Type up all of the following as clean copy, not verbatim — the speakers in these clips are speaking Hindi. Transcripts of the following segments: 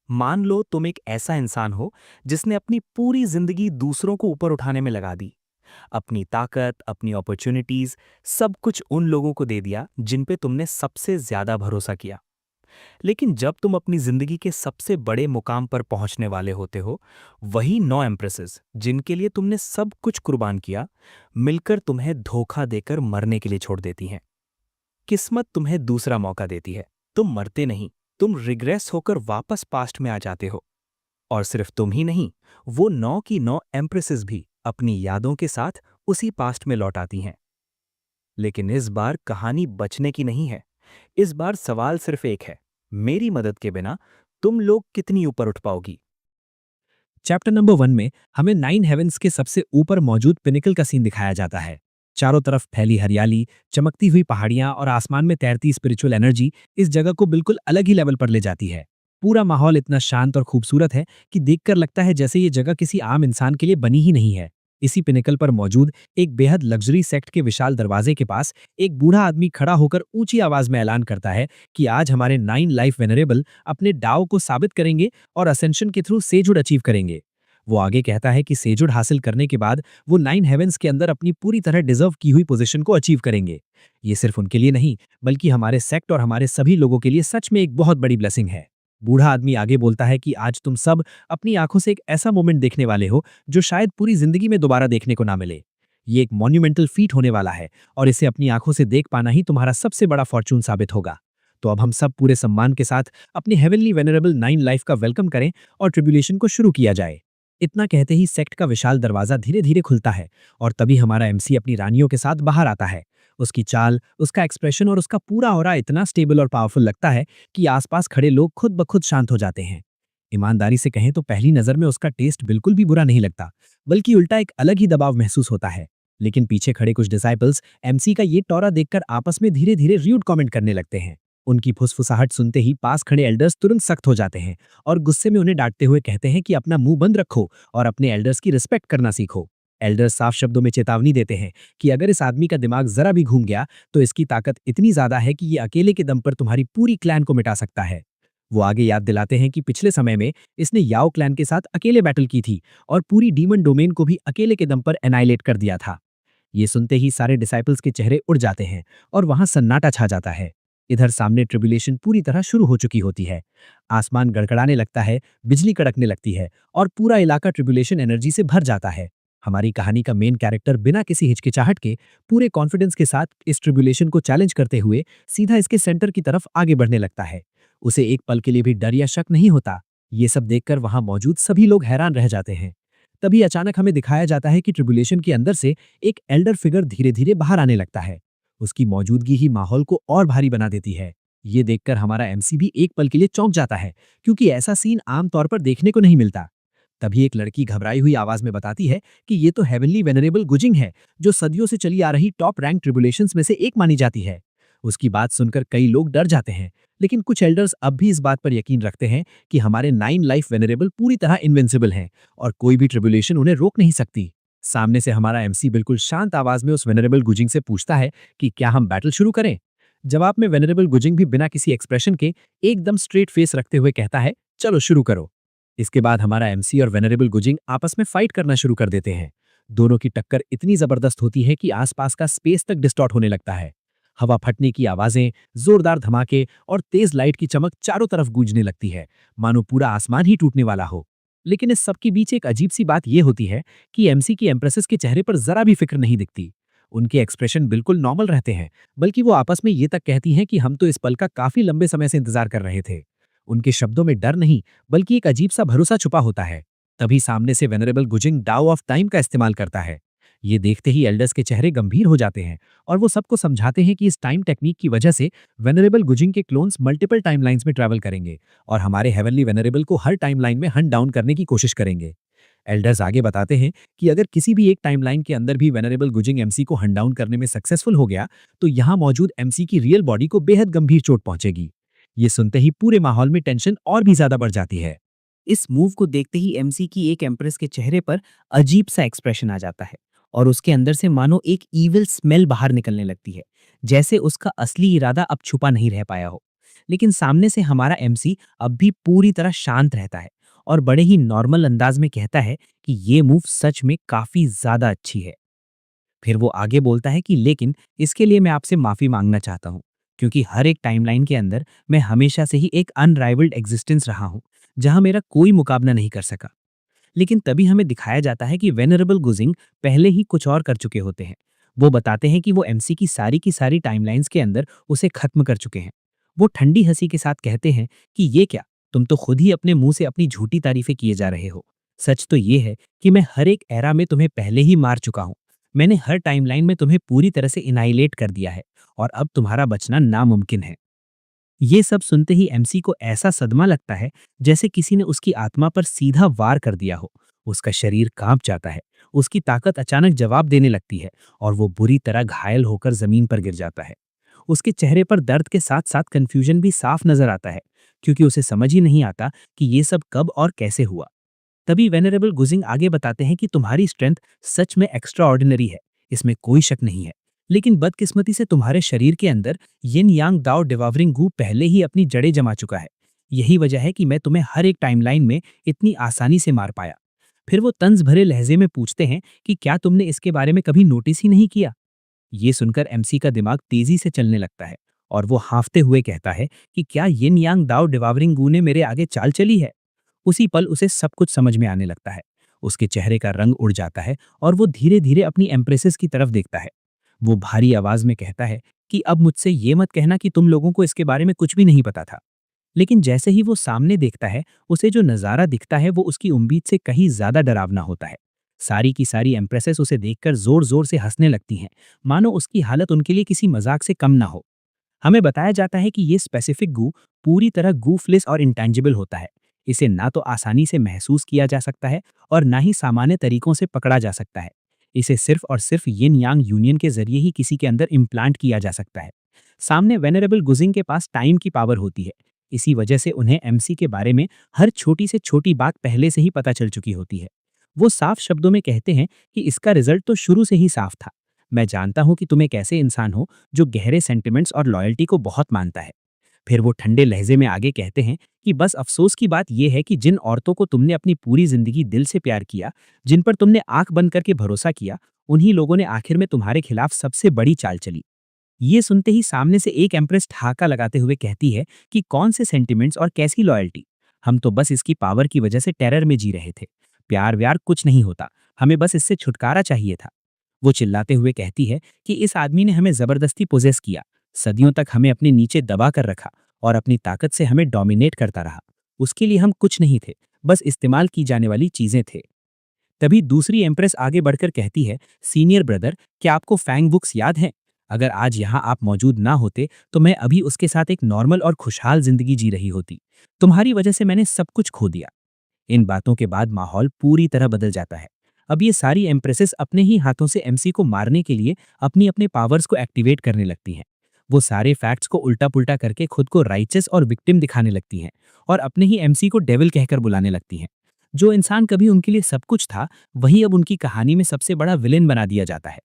मान लो तुम एक ऐसा इंसान हो जिसने अपनी पूरी जिंदगी दूसरों को ऊपर उठाने में लगा दी। अपनी ताकत, अपनी अपॉर्चुनिटीज, सब कुछ उन लोगों को दे दिया जिन पे तुमने सबसे ज्यादा भरोसा किया। लेकिन जब तुम अपनी जिंदगी के सबसे बड़े मुकाम पर पहुंचने वाले होते हो, वही 9 एम्प्रेसेस जिनके लिए तुमने सब कुछ कुर्बान किया, मिलकर तुम्हें धोखा देकर मरने के लिए छोड़ देती हैं। किस्मत तुम्हें दूसरा मौका देती है। तुम मरते नहीं, तुम रिग्रेस होकर वापस पास्ट में आ जाते हो। और सिर्फ तुम ही नहीं, वो 9 की 9 एम्प्रेसेस भी अपनी यादों के साथ उसी पास्ट में लौट आती हैं। लेकिन इस बार कहानी बचने की नहीं है। इस बार सवाल सिर्फ एक है, मेरी मदद के बिना तुम लोग कितनी ऊपर उठ पाओगी। चैप्टर नंबर 1 में हमें 9 हेवेंस के सबसे ऊपर मौजूद पिनिकल का सीन दिखाया जाता है। चारों तरफ फैली हरियाली, चमकती हुई पहाड़ियां और आसमान में तैरती स्पिरिचुअल एनर्जी इस जगह को बिल्कुल अलग ही लेवल पर ले जाती है। पूरा माहौल इतना शांत और खूबसूरत है कि देखकर लगता है जैसे ये जगह किसी आम इंसान के लिए बनी ही नहीं है। इसी पिनिकल पर मौजूद एक बेहद लग्जरी सेक्ट के विशाल दरवाजे के पास एक बूढ़ा आदमी खड़ा होकर ऊंची आवाज में ऐलान करता है कि आज हमारे 9 लाइफ वेनरेबल अपने डाव को साबित करेंगे और असेंशन के थ्रू सेजुड अचीव करेंगे। वो आगे कहता है कि सेजुड हासिल करने के बाद वो 9 हेवेंस के अंदर अपनी पूरी तरह डिजर्व की हुई पोजीशन को अचीव करेंगे। ये सिर्फ उनके लिए नहीं, बल्कि हमारे सेक्ट और हमारे सभी लोगों के लिए सच में एक बहुत बड़ी ब्लेसिंग है। बूढ़ा आदमी आगे बोलता है कि आज तुम सब अपनी आंखों से एक ऐसा मोमेंट देखने वाले हो जो शायद पूरी जिंदगी में दोबारा देखने को ना मिले। ये एक मॉन्यूमेंटल फीट होने वाला है और इसे अपनी आंखों से देख पाना ही तुम्हारा सबसे बड़ा फॉर्चून साबित होगा। तो अब हम सब पूरे सम्मान के साथ अपने हेवनली वेनरेबल 9 लाइफ का वेलकम करें और ट्रिब्यूलेशन को शुरू किया जाए। इतना कहते ही सेक्ट का विशाल दरवाजा धीरे धीरे खुलता है और तभी हमारा एमसी अपनी रानियों के साथ बाहर आता है। उसकी चाल, उसका एक्सप्रेशन और उसका पूरा ऑरा इतना स्टेबल और पावरफुल लगता है कि आसपास खड़े लोग खुद ब खुद शांत हो जाते हैं। ईमानदारी से कहें तो पहली नजर में उसका टेस्ट बिल्कुल भी बुरा नहीं लगता, बल्कि उल्टा एक अलग ही दबाव महसूस होता है। लेकिन पीछे खड़े कुछ डिसाइपल्स एमसी का ये टॉरा देखकर आपस में धीरे धीरे र्यूड कमेंट करने लगते हैं। उनकी फुसफुसाहट सुनते ही पास खड़े एल्डर्स तुरंत सख्त हो जाते हैं और गुस्से में उन्हें डांटते हुए कहते हैं कि अपना मुंह बंद रखो और अपने एल्डर्स की रिस्पेक्ट करना सीखो। एल्डर्स साफ शब्दों में चेतावनी देते हैं कि अगर इस आदमी का दिमाग जरा भी घूम गया तो इसकी ताकत इतनी ज्यादा है कि ये अकेले के दम पर तुम्हारी पूरी क्लैन को मिटा सकता है। वो आगे याद दिलाते हैं कि पिछले समय में इसने याओ क्लैन के साथ अकेले बैटल की थी और पूरी डीमन डोमेन को भी अकेले के दम पर एनाइलेट कर दिया था। ये सुनते ही सारे डिसाइपल्स के चेहरे उड़ जाते हैं और वहां सन्नाटा छा जाता है। इधर सामने ट्रिब्यूलेशन पूरी तरह शुरू हो चुकी होती है। आसमान गड़गड़ाने लगता है, बिजली कड़कने लगती है और पूरा इलाका ट्रिब्यूलेशन एनर्जी से भर जाता है। हमारी कहानी का मेन कैरेक्टर बिना किसी हिचकिचाहट के पूरे कॉन्फिडेंस के साथ इस ट्रिब्यूलेशन को चैलेंज करते हुए सीधा इसके सेंटर की तरफ आगे बढ़ने लगता है। उसे एक पल के लिए भी डर या शक नहीं होता। ये सब देखकर वहां मौजूद सभी लोग हैरान रह जाते हैं। तभी अचानक हमें दिखाया जाता है कि ट्रिब्यूलेशन के अंदर से एक एल्डर फिगर धीरे धीरे बाहर आने लगता है। उसकी मौजूदगी ही माहौल को और भारी बना देती है। ये देखकर हमारा एमसी भी एक पल के लिए चौंक जाता है, क्योंकि ऐसा सीन आमतौर पर देखने को नहीं मिलता। तभी एक लड़की घबराई हुई आवाज में बताती है कि ये तो हेवनली वेनरेबल गुजिंग है, जो सदियों से चली आ रही टॉप रैंक ट्रिब्यूलेशंस में से एक मानी जाती है। उसकी बात सुनकर कई लोग डर जाते हैं, लेकिन कुछ एल्डर्स अब भी इस बात पर यकीन रखते हैं कि हमारे 9 लाइफ वेनरेबल पूरी तरह इनविंसिबल हैं और कोई भी ट्रिब्यूलेशन उन्हें रोक नहीं सकती। सामने से हमारा एमसी बिल्कुल शांत आवाज में उस वेनरेबल गुजिंग से पूछता है कि क्या हम बैटल शुरू करें। जवाब में वेनरेबल गुजिंग भी बिना किसी एक्सप्रेशन के एकदम स्ट्रेट फेस रखते हुए कहता है, चलो शुरू करो। इसके बाद हमारा एमसी और वेनरेबल गुजिंग आपस में फाइट करना शुरू कर देते हैं। दोनों की टक्कर इतनी जबरदस्त होती है कि आसपास का स्पेस तक डिस्टॉर्ट होने लगता है। हवा फटने की आवाजें, जोरदार धमाके और तेज लाइट की चमक चारों तरफ गूंजने लगती है, मानो पूरा आसमान ही टूटने वाला हो। लेकिन इस सब के बीच एक अजीब सी बात यह होती है कि एमसी की एम्प्रेसेस के चेहरे पर जरा भी फिक्र नहीं दिखती। उनके एक्सप्रेशन बिल्कुल नॉर्मल रहते हैं, बल्कि वो आपस में ये तक कहती हैं कि हम तो इस पल का काफी लंबे समय से इंतजार कर रहे थे। उनके शब्दों में डर नहीं, बल्कि एक अजीब सा भरोसा छुपा होता है। तभी सामने से वेनरेबल गुजिंग डाउ ऑफ टाइम का इस्तेमाल करता है। ये देखते ही एल्डर्स के चेहरे गंभीर हो जाते हैं और वो सबको समझाते हैं कि इस टाइम टेक्निक की वजह से वेनरेबल गुजिंग के क्लोन्स मल्टीपल टाइमलाइंस में ट्रैवल करेंगे और हमारे हेवनली वेनरेबल को हर टाइमलाइन में हंट डाउन करने की कोशिश करेंगे। एल्डर्स आगे बताते हैं कि अगर किसी भी एक टाइमलाइन के अंदर भी वेनरेबल गुजिंग एमसी को हंट डाउन करने में सक्सेसफुल हो गया तो यहाँ मौजूद एमसी की रियल बॉडी को बेहद गंभीर चोट पहुंचेगी। ये सुनते ही पूरे माहौल में टेंशन और भी ज्यादा बढ़ जाती है। इस मूव को देखते ही एमसी की एक एम्प्रेस के चेहरे पर अजीब सा एक्सप्रेशन आ जाता है और उसके अंदर से मानो एक ईविल स्मेल बाहर निकलने लगती है, जैसे उसका असली इरादा अब छुपा नहीं रह पाया हो। लेकिन सामने से हमारा एमसी अब भी पूरी तरह शांत रहता है और बड़े ही नॉर्मल अंदाज में कहता है कि ये मूव सच में काफी ज्यादा अच्छी है। फिर वो आगे बोलता है कि लेकिन इसके लिए मैं आपसे माफी मांगना चाहता हूँ, क्योंकि हर एक टाइमलाइन के अंदर मैं हमेशा से ही एक अनराइवल्ड एग्जिस्टेंस रहा हूँ, जहां मेरा कोई मुकाबला नहीं कर सका। लेकिन तभी हमें दिखाया जाता है कि वेनरेबल गुजिंग पहले ही कुछ और कर चुके होते हैं। वो बताते हैं कि वो एमसी की सारी टाइमलाइंस के अंदर उसे खत्म कर चुके हैं। वो ठंडी हंसी के साथ कहते हैं कि ये क्या, तुम तो खुद ही अपने मुंह से अपनी झूठी तारीफें किए जा रहे हो। सच तो ये है कि मैं हर एक एरा में तुम्हें पहले ही मार चुका हूं। मैंने हर टाइमलाइन में तुम्हें पूरी तरह से इनाइलेट कर दिया है और अब तुम्हारा बचना नामुमकिन है। ये सब सुनते ही एमसी को ऐसा सदमा लगता है जैसे किसी ने उसकी आत्मा पर सीधा वार कर दिया हो। उसका शरीर कांप जाता है, उसकी ताकत अचानक जवाब देने लगती है और वो बुरी तरह घायल होकर जमीन पर गिर जाता है। उसके चेहरे पर दर्द के साथ साथ कंफ्यूजन भी साफ नजर आता है, क्योंकि उसे समझ ही नहीं आता कि ये सब कब और कैसे हुआ। तभी वेनरेबल गुजिंग आगे बताते हैं कि तुम्हारी स्ट्रेंथ सच में एक्स्ट्रा ऑर्डिनरी है, इसमें कोई शक नहीं है। लेकिन बदकिस्मती से तुम्हारे शरीर के अंदर यिन यांग दाओ डिवावरिंग गू पहले ही अपनी जड़ें जमा चुका है। यही वजह है कि मैं तुम्हें हर एक टाइमलाइन में इतनी आसानी से मार पाया। फिर वो तंज भरे लहजे में पूछते हैं कि क्या तुमने इसके बारे में कभी नोटिस ही नहीं किया। ये सुनकर एमसी का दिमाग तेजी से चलने लगता है और वो हांफते हुए कहता है कि क्या यिन यांग दाओ डिवावरिंग गू ने मेरे आगे चाल चली है। उसी पल उसे सब कुछ समझ में आने लगता है। उसके चेहरे का रंग उड़ जाता है और वो धीरे धीरे अपनी एम्प्रेसेस की तरफ देखता है। वो भारी आवाज में कहता है कि अब मुझसे ये मत कहना कि तुम लोगों को इसके बारे में कुछ भी नहीं पता था। लेकिन जैसे ही वो सामने देखता है, उसे जो नज़ारा दिखता है वो उसकी उम्मीद से कहीं ज्यादा डरावना होता है। सारी की सारी एम्प्रेसेस उसे देखकर जोर जोर से हंसने लगती हैं, मानो उसकी हालत उनके लिए किसी मजाक से कम ना हो। हमें बताया जाता है कि ये स्पेसिफिक गू पूरी तरह गूफलेस और इंटेंजिबल होता है। इसे ना तो आसानी से महसूस किया जा सकता है और ना ही सामान्य तरीकों से पकड़ा जा सकता है। इसे सिर्फ और सिर्फ यिन यांग यूनियन के जरिए ही किसी के अंदर इम्प्लांट किया जा सकता है। सामने वेनरेबल गुजिंग के पास टाइम की पावर होती है। इसी वजह से उन्हें एमसी के बारे में हर छोटी से छोटी बात पहले से ही पता चल चुकी होती है। वो साफ शब्दों में कहते हैं कि इसका रिजल्ट तो शुरू से ही साफ था। मैं जानता हूं कि तुम एक ऐसे इंसान हो जो गहरे सेंटिमेंट्स और लॉयल्टी को बहुत मानता है। फिर वो ठंडे लहजे में आगे कहते हैं कि बस अफसोस की बात यह है कि जिन औरतों को तुमने अपनी पूरी जिंदगी दिल से प्यार किया, जिन पर तुमने आंख बंद करके भरोसा किया, उन्हीं लोगों ने आखिर में तुम्हारे खिलाफ सबसे बड़ी चाल चली। ये सुनते ही सामने से एक एम्प्रेस ठहाका लगाते हुए कहती है कि कौन से सेंटिमेंट्स और कैसी लॉयल्टी, हम तो बस इसकी पावर की वजह से टेरर में जी रहे थे। प्यार व्यार कुछ नहीं होता, हमें बस इससे छुटकारा चाहिए था। वो चिल्लाते हुए कहती है कि इस आदमी ने हमें जबरदस्ती पोजेस किया, सदियों तक हमें अपने नीचे दबा कर रखा और अपनी ताकत से हमें डोमिनेट करता रहा। उसके लिए हम कुछ नहीं थे, बस इस्तेमाल की जाने वाली चीजें थे। तभी दूसरी एम्प्रेस आगे बढ़कर कहती है, सीनियर ब्रदर, क्या आपको फैंग बुक्स याद हैं? अगर आज यहाँ आप मौजूद ना होते तो मैं अभी उसके साथ एक नॉर्मल और खुशहाल जिंदगी जी रही होती। तुम्हारी वजह से मैंने सब कुछ खो दिया। इन बातों के बाद माहौल पूरी तरह बदल जाता है। अब ये सारी एम्प्रेसेस अपने ही हाथों से एमसी को मारने के लिए अपनी अपने पावर्स को एक्टिवेट करने लगती हैं। वो सारे फैक्ट्स को उल्टा पुल्टा करके खुद को राइचस और विक्टिम दिखाने लगती हैं और अपने ही एमसी को डेविल कहकर बुलाने लगती हैं। जो इंसान कभी उनके लिए सब कुछ था, वही अब उनकी कहानी में सबसे बड़ा विलेन बना दिया जाता है।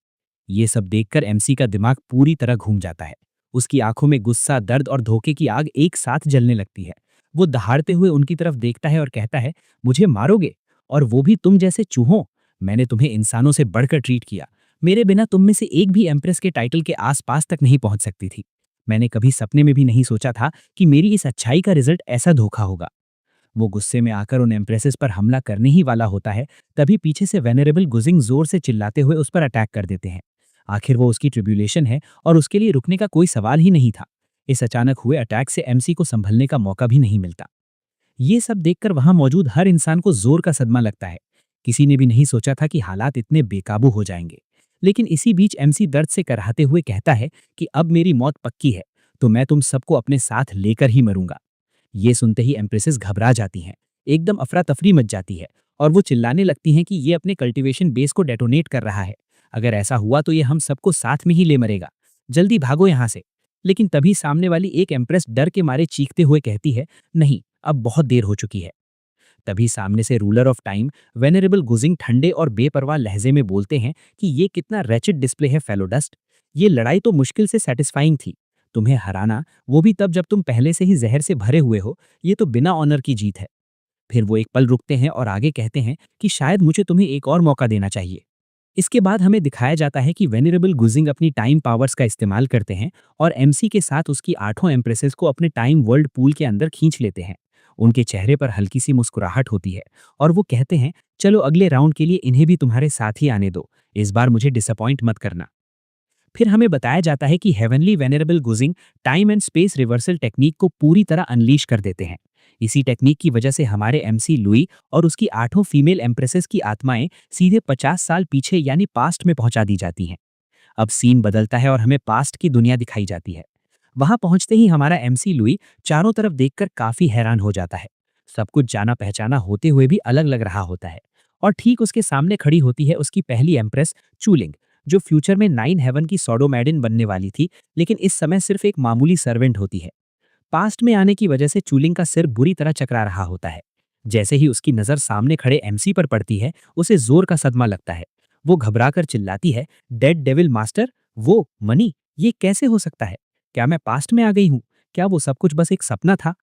ये सब देखकर एमसी का दिमाग पूरी तरह घूम जाता है। उसकी आंखों में गुस्सा, दर्द और धोखे की आग एक साथ जलने लगती है। वो दहाड़ते हुए उनकी तरफ देखता है और कहता है, मुझे मारोगे? और वो भी तुम जैसे चूहों? मैंने तुम्हें इंसानों से बढ़कर ट्रीट किया। मेरे बिना तुम में से एक भी एम्प्रेस के टाइटल के आसपास तक नहीं पहुंच सकती थी। मैंने कभी सपने में भी नहीं सोचा था कि मेरी इस अच्छाई का रिजल्ट ऐसा धोखा होगा। वो गुस्से में आकर उन एम्प्रेसेस पर हमला करने ही वाला होता है, तभी पीछे से वेनरेबल गुजिंग जोर से चिल्लाते हुए उस पर अटैक कर देते हैं। आखिर वो उसकी ट्रिब्यूलेशन है और उसके लिए रुकने का कोई सवाल ही नहीं था। इस अचानक हुए अटैक से एमसी को संभलने का मौका भी नहीं मिलता। ये सब देखकर वहां मौजूद हर इंसान को जोर का सदमा लगता है। किसी ने भी नहीं सोचा था कि हालात इतने बेकाबू हो जाएंगे। लेकिन इसी बीच एमसी दर्द से कराहते हुए कहता है कि अब मेरी मौत पक्की है, तो मैं तुम सबको अपने साथ लेकर ही मरूंगा। ये सुनते ही एम्प्रेसेस घबरा जाती हैं, एकदम अफरा तफरी मच जाती है और वो चिल्लाने लगती हैं कि ये अपने कल्टीवेशन बेस को डेटोनेट कर रहा है। अगर ऐसा हुआ तो ये हम सबको साथ में ही ले मरेगा। जल्दी भागो यहाँ से। लेकिन तभी सामने वाली एक एम्प्रेस डर के मारे चीखते हुए कहती है, नहीं, अब बहुत देर हो चुकी है। तभी सामने से रूलर ऑफ टाइम वेनरेबल गुजिंग ठंडे और बेपरवाह लहजे में बोलते हैं कि ये कितना रैचिड डिस्प्ले है फेलो डस्ट। ये लड़ाई तो मुश्किल से सेटिस्फाइंग थी, तुम्हें हराना, वो भी तब जब तुम पहले से ही जहर से भरे हुए हो, ये तो बिना ऑनर की जीत है। फिर वो एक पल रुकते हैं और आगे कहते हैं कि शायद मुझे तुम्हें एक और मौका देना चाहिए। इसके बाद हमें दिखाया जाता है कि वेनरेबल गुजिंग अपनी टाइम पावर्स का इस्तेमाल करते हैं और एमसी के साथ उसकी 8 एम्प्रेसेस को अपने टाइम वर्ल्ड पूल के अंदर खींच लेते हैं। उनके चेहरे पर हल्की सी मुस्कुराहट होती है और वो कहते हैं, चलो अगले राउंड के लिए इन्हें भी तुम्हारे साथ ही आने दो, इस बार मुझे डिसअपॉइंट मत करना। फिर हमें बताया जाता है कि heavenly venerable gazing time and space reversal technique को पूरी तरह अनलीश कर देते हैं। इसी टेक्निक की वजह से हमारे एमसी लुई और उसकी 8 फीमेल एम्प्रेसेस की आत्माएं सीधे 50 साल पीछे यानी पास्ट में पहुंचा दी जाती हैं। अब सीन बदलता है और हमें पास्ट की दुनिया दिखाई जाती है। वहां पहुंचते ही हमारा एमसी लुई चारों तरफ देखकर काफी हैरान हो जाता है। सब कुछ जाना पहचाना होते हुए भी अलग लग रहा होता है। और ठीक उसके सामने खड़ी होती है उसकी पहली एम्प्रेस चूलिंग, जो फ्यूचर में 9 हेवन की सॉडोमैडिन बनने वाली थी, लेकिन इस समय सिर्फ एक मामूली सर्वेंट होती है। पास्ट में आने की वजह से चूलिंग का सिर बुरी तरह चकरा रहा होता है। जैसे ही उसकी नजर सामने खड़े एमसी पर पड़ती है, उसे जोर का सदमा लगता है। वो घबराकर चिल्लाती है, डेड डेविल मास्टर, वो मनी, ये कैसे हो सकता है? क्या मैं पास्ट में आ गई हूँ? क्या वो सब कुछ बस एक सपना था?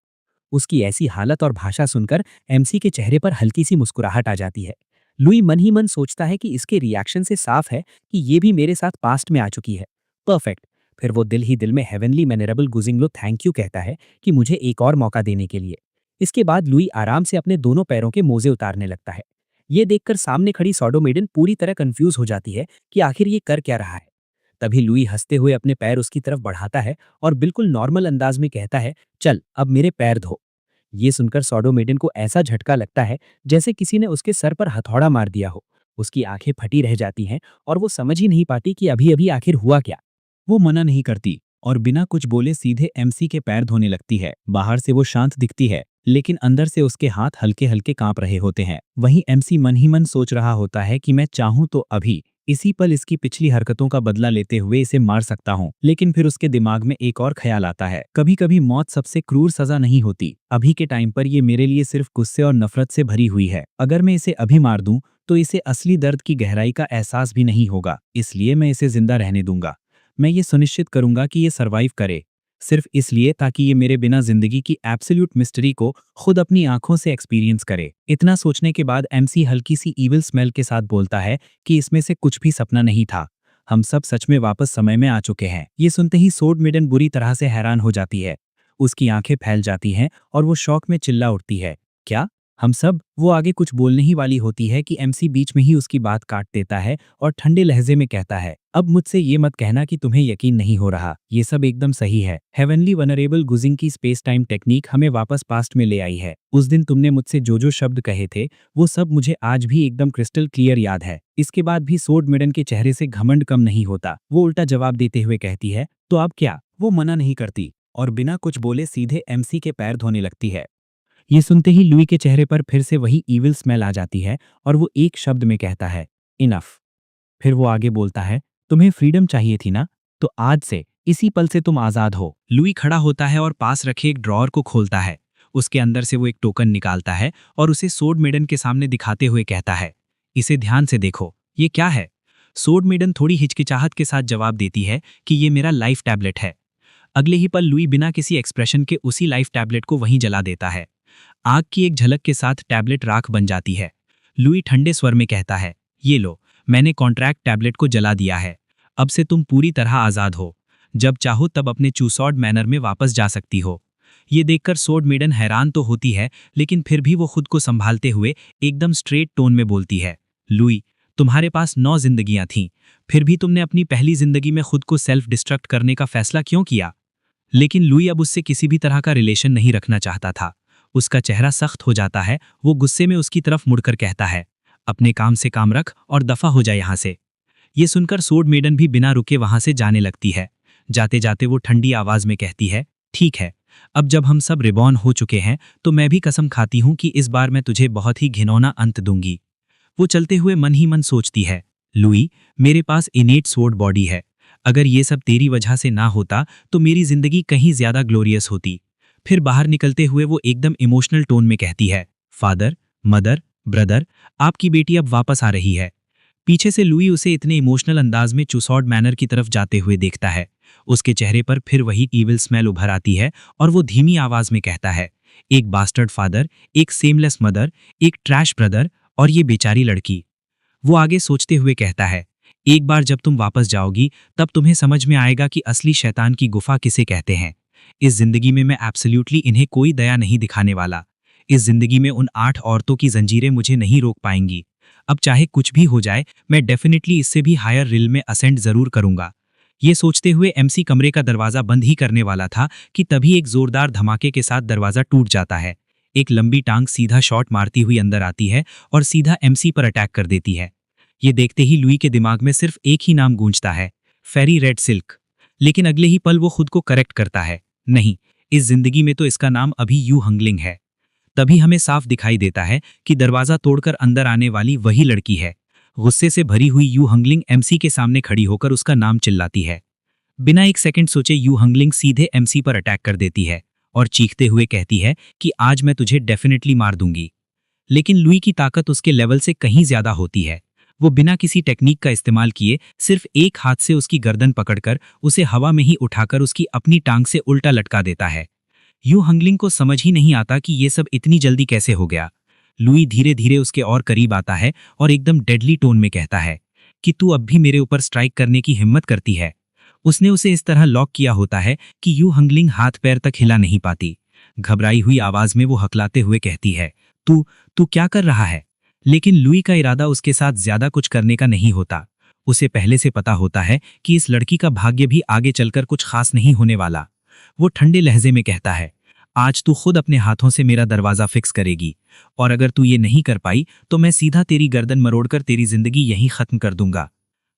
उसकी ऐसी हालत और भाषा सुनकर एमसी के चेहरे पर हल्की सी मुस्कुराहट आ जाती है। लुई मन ही मन सोचता है कि इसके रिएक्शन से साफ है कि ये भी मेरे साथ पास्ट में आ चुकी है। परफेक्ट। फिर वो दिल ही दिल में हेवनली मैनरेबल गुजिंगलो थैंक यू कहता है कि मुझे एक और मौका देने के लिए। इसके बाद लुई आराम से अपने दोनों पैरों के मोजे उतारने लगता है। ये देखकर सामने खड़ी सॉडोमेडन पूरी तरह कंफ्यूज हो जाती है कि आखिर ये कर क्या रहा है। तभी लुई हंसते हुए अपने पैर उसकी तरफ बढ़ाता है और बिल्कुल नॉर्मल अंदाज में कहता है, चल अब मेरे पैर धो। ये सुनकर सॉडोमेडन को ऐसा झटका लगता है जैसे किसी ने उसके सर पर हथौड़ा मार दिया हो। उसकी आंखें फटी रह जाती हैं और वो समझ ही नहीं पाती कि अभी अभी आखिर हुआ क्या। वो मना नहीं करती और बिना कुछ बोले सीधे एमसी के पैर धोने लगती है। बाहर से वो शांत दिखती है, लेकिन अंदर से उसके हाथ हल्के हल्के कांप रहे होते हैं। वहीं एमसी मन ही मन सोच रहा होता है कि मैं चाहूं तो अभी इसी पल इसकी पिछली हरकतों का बदला लेते हुए इसे मार सकता हूं। लेकिन फिर उसके दिमाग में एक और ख्याल आता है, कभी कभी मौत सबसे क्रूर सजा नहीं होती। अभी के टाइम पर ये मेरे लिए सिर्फ गुस्से और नफरत से भरी हुई है। अगर मैं इसे अभी मार दूं तो इसे असली दर्द की गहराई का एहसास भी नहीं होगा, इसलिए मैं इसे जिंदा रहने दूंगा। मैं ये सुनिश्चित करूंगा कि ये सरवाइव करे, सिर्फ इसलिए ताकि ये मेरे बिना जिंदगी की एब्सोल्यूट मिस्ट्री को खुद अपनी आंखों से एक्सपीरियंस करे। इतना सोचने के बाद एमसी हल्की सी ईविल स्मेल के साथ बोलता है कि इसमें से कुछ भी सपना नहीं था, हम सब सच में वापस समय में आ चुके हैं। ये सुनते ही सोड मेडन बुरी तरह से हैरान हो जाती है। उसकी आंखें फैल जाती हैं और वो शौक में चिल्ला उठती है, क्या हम सब? वो आगे कुछ बोलने ही वाली होती है कि एमसी बीच में ही उसकी बात काट देता है और ठंडे लहजे में कहता है, अब मुझसे ये मत कहना कि तुम्हें यकीन नहीं हो रहा, ये सब एकदम सही है। हेवनली वनरेबल गुजिंग की स्पेस टाइम टेक्निक हमें वापस पास्ट में ले आई है। उस दिन तुमने मुझसे जो जो शब्द कहे थे वो सब मुझे आज भी एकदम क्रिस्टल क्लियर याद है। इसके बाद भी सोड मेडन के चेहरे से घमंड कम नहीं होता। वो उल्टा जवाब देते हुए कहती है, तो अब क्या? वो मना नहीं करती और बिना कुछ बोले सीधे एमसी के पैर धोने लगती है। ये सुनते ही लुई के चेहरे पर फिर से वही ईविल स्मेल आ जाती है और वो एक शब्द में कहता है, इनफ। फिर वो आगे बोलता है, तुम्हें फ्रीडम चाहिए थी ना, तो आज से इसी पल से तुम आजाद हो। लुई खड़ा होता है और पास रखे एक ड्रॉअर को खोलता है। उसके अंदर से वो एक टोकन निकालता है और उसे सोड मेडन के सामने दिखाते हुए कहता है, इसे ध्यान से देखो, ये क्या है? सोड मेडन थोड़ी हिचकिचाहट के साथ जवाब देती है कि ये मेरा लाइफ टैबलेट है। अगले ही पल लुई बिना किसी एक्सप्रेशन के उसी लाइफ टैबलेट को वहीं जला देता है। आग की एक झलक के साथ टैबलेट राख बन जाती है। लुई ठंडे स्वर में कहता है, ये लो, मैंने कॉन्ट्रैक्ट टैबलेट को जला दिया है। अब से तुम पूरी तरह आजाद हो। जब चाहो तब अपने चूसॉड मैनर में वापस जा सकती हो। ये देखकर सोड मेडन हैरान तो होती है, लेकिन फिर भी वो खुद को संभालते हुए एकदम स्ट्रेट टोन में बोलती है, लुई, तुम्हारे पास 9 जिंदगियां थीं, फिर भी तुमने अपनी पहली जिंदगी में खुद को सेल्फ डिस्ट्रक्ट करने का फैसला क्यों किया? लेकिन लुई अब उससे किसी भी तरह का रिलेशन नहीं रखना चाहता था। उसका चेहरा सख्त हो जाता है। वो गुस्से में उसकी तरफ मुड़कर कहता है, अपने काम से काम रख और दफा हो जाए यहां से। ये सुनकर सोड मेडन भी बिना रुके वहां से जाने लगती है। जाते जाते वो ठंडी आवाज में कहती है, ठीक है, अब जब हम सब रिबॉर्न हो चुके हैं तो मैं भी कसम खाती हूं कि इस बार मैं तुझे बहुत ही घिनौना अंत दूंगी। वो चलते हुए मन ही मन सोचती है, लुई, मेरे पास इनेट सोड बॉडी है। अगर ये सब तेरी वजह से ना होता तो मेरी जिंदगी कहीं ज्यादा ग्लोरियस होती। फिर बाहर निकलते हुए वो एकदम इमोशनल टोन में कहती है, फादर, मदर, ब्रदर, आपकी बेटी अब वापस आ रही है। पीछे से लुई उसे इतने इमोशनल अंदाज में चुसॉड मैनर की तरफ जाते हुए देखता है। उसके चेहरे पर फिर वही ईविल स्मेल उभर आती है और वो धीमी आवाज में कहता है, एक बास्टर्ड फादर, एक सेमलेस मदर, एक ट्रैश ब्रदर और ये बेचारी लड़की। वो आगे सोचते हुए कहता है, एक बार जब तुम वापस जाओगी तब तुम्हें समझ में आएगा कि असली शैतान की गुफा किसे कहते हैं। इस जिंदगी में मैं एब्सोल्युटली इन्हें कोई दया नहीं दिखाने वाला। इस जिंदगी में उन 8 औरतों की जंजीरें मुझे नहीं रोक पाएंगी। अब चाहे कुछ भी हो जाए, मैं डेफिनेटली इससे भी हायर रिल में असेंड जरूर करूंगा। ये सोचते हुए एमसी कमरे का दरवाजा बंद ही करने वाला था कि तभी एक जोरदार धमाके के साथ दरवाजा टूट जाता है। एक लंबी टांग सीधा शॉट मारती हुई अंदर आती है और सीधा एमसी पर अटैक कर देती है। ये देखते ही लुई के दिमाग में सिर्फ एक ही नाम गूंजता है, फेरी रेड सिल्क। लेकिन अगले ही पल वो खुद को करेक्ट करता है, नहीं, इस जिंदगी में तो इसका नाम अभी यू हंगलिंग है। तभी हमें साफ दिखाई देता है कि दरवाजा तोड़कर अंदर आने वाली वही लड़की है। गुस्से से भरी हुई यू हंगलिंग एमसी के सामने खड़ी होकर उसका नाम चिल्लाती है। बिना एक सेकंड सोचे यू हंगलिंग सीधे एमसी पर अटैक कर देती है और चीखते हुए कहती है कि आज मैं तुझे डेफिनेटली मार दूंगी। लेकिन लुई की ताकत उसके लेवल से कहीं ज्यादा होती है। वो बिना किसी टेक्निक का इस्तेमाल किए सिर्फ एक हाथ से उसकी गर्दन पकड़कर उसे हवा में ही उठाकर उसकी अपनी टांग से उल्टा लटका देता है। यू हंगलिंग को समझ ही नहीं आता कि ये सब इतनी जल्दी कैसे हो गया। लुई धीरे धीरे उसके और करीब आता है और एकदम डेडली टोन में कहता है कि तू अब भी मेरे ऊपर स्ट्राइक करने की हिम्मत करती है। उसने उसे इस तरह लॉक किया होता है कि यू हंगलिंग हाथ पैर तक हिला नहीं पाती। घबराई हुई आवाज में वो हकलाते हुए कहती है, तू तू क्या कर रहा है? लेकिन लुई का इरादा उसके साथ ज्यादा कुछ करने का नहीं होता। उसे पहले से पता होता है कि इस लड़की का भाग्य भी आगे चलकर कुछ खास नहीं होने वाला। वो ठंडे लहजे में कहता है, आज तू खुद अपने हाथों से मेरा दरवाजा फिक्स करेगी और अगर तू ये नहीं कर पाई तो मैं सीधा तेरी गर्दन मरोड़कर तेरी जिंदगी यहीं खत्म कर दूंगा।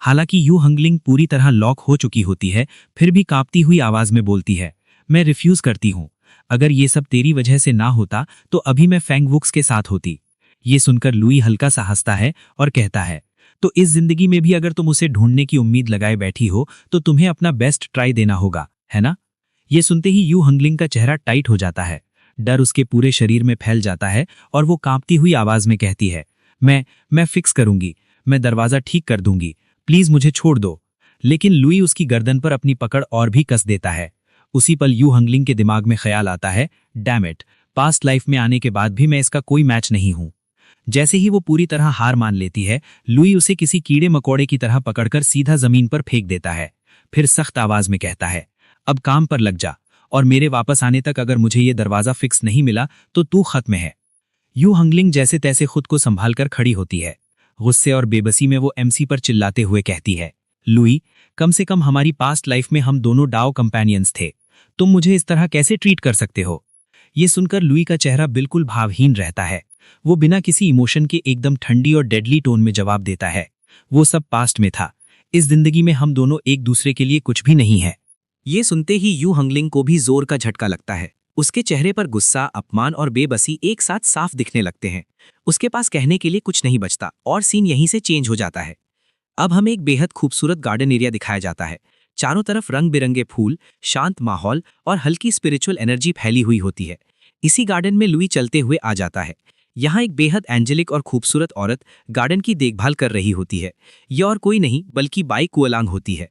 हालांकि यू हंगलिंग पूरी तरह लॉक हो चुकी होती है, फिर भी कांपती हुई आवाज में बोलती है, मैं रिफ्यूज करती हूं। अगर ये सब तेरी वजह से ना होता तो अभी मैं फैंग वुक्स के साथ होती। ये सुनकर लुई हल्का सा हंसता है और कहता है, तो इस जिंदगी में भी अगर तुम उसे ढूंढने की उम्मीद लगाए बैठी हो तो तुम्हें अपना बेस्ट ट्राई देना होगा, है ना? ये सुनते ही यू हंगलिंग का चेहरा टाइट हो जाता है। डर उसके पूरे शरीर में फैल जाता है और वो कांपती हुई आवाज में कहती है, मैं फिक्स करूंगी, मैं दरवाजा ठीक कर दूंगी, प्लीज मुझे छोड़ दो। लेकिन लुई उसकी गर्दन पर अपनी पकड़ और भी कस देता है। उसी पल यू हंगलिंग के दिमाग में ख्याल आता है, डैम इट, पास्ट लाइफ में आने के बाद भी मैं इसका कोई मैच नहीं हूं। जैसे ही वो पूरी तरह हार मान लेती है, लुई उसे किसी कीड़े मकोड़े की तरह पकड़कर सीधा जमीन पर फेंक देता है। फिर सख्त आवाज में कहता है, अब काम पर लग जा और मेरे वापस आने तक अगर मुझे ये दरवाजा फिक्स नहीं मिला तो तू खत्म है। यू हंगलिंग जैसे तैसे खुद को संभाल कर खड़ी होती है। गुस्से और बेबसी में वो एमसी पर चिल्लाते हुए कहती है, लुई, कम से कम हमारी पास्ट लाइफ में हम दोनों डाओ कंपेनियंस थे, तुम मुझे इस तरह कैसे ट्रीट कर सकते हो? ये सुनकर लुई का चेहरा बिल्कुल भावहीन रहता है। वो बिना किसी इमोशन के एकदम ठंडी और डेडली टोन में जवाब देता है, वो सब पास्ट में था, इस जिंदगी में हम दोनों एक दूसरे के लिए कुछ भी नहीं है। ये सुनते ही यू हंगलिंग को भी जोर का झटका लगता है। उसके चेहरे पर गुस्सा, अपमान और बेबसी एक साथ साफ दिखने लगते हैं। उसके पास कहने के लिए कुछ नहीं बचता और सीन यहीं से चेंज हो जाता है। अब हमें एक बेहद खूबसूरत गार्डन एरिया दिखाया जाता है। चारों तरफ रंग बिरंगे फूल, शांत माहौल और हल्की स्पिरिचुअल एनर्जी फैली हुई होती है। इसी गार्डन में लुई चलते हुए आ जाता है। यहाँ एक बेहद एंजेलिक और खूबसूरत औरत गार्डन की देखभाल कर रही होती है। यह और कोई नहीं बल्कि बाई कुओलांग होती है।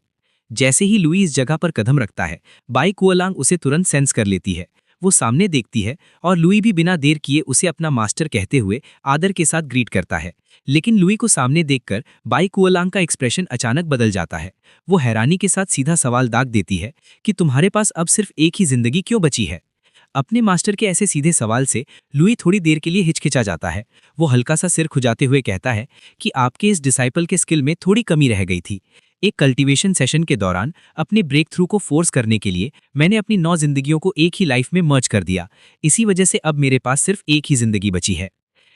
जैसे ही लुई इस जगह पर कदम रखता है, बाई कुओलांग उसे तुरंत सेंस कर लेती है। वो सामने देखती है और लुई भी बिना देर किए उसे अपना मास्टर कहते हुए आदर के साथ ग्रीट करता है। लेकिन लुई को सामने देखकर बाई कुओलांग का एक्सप्रेशन अचानक बदल जाता है। वो हैरानी के साथ सीधा सवाल दाग देती है कि तुम्हारे पास अब सिर्फ एक ही जिंदगी क्यों बची है? अपने मास्टर के ऐसे सीधे सवाल से लुई थोड़ी देर के लिए हिचकिचा जाता है। वो हल्का सा सिर खुजाते हुए कहता है कि आपके इस डिसाइपल के स्किल में थोड़ी कमी रह गई थी। एक कल्टीवेशन सेशन के दौरान अपने ब्रेक थ्रू को फोर्स करने के लिए मैंने अपनी 9 जिंदगियों को एक ही लाइफ में मर्ज कर दिया। इसी वजह से अब मेरे पास सिर्फ एक ही जिंदगी बची है।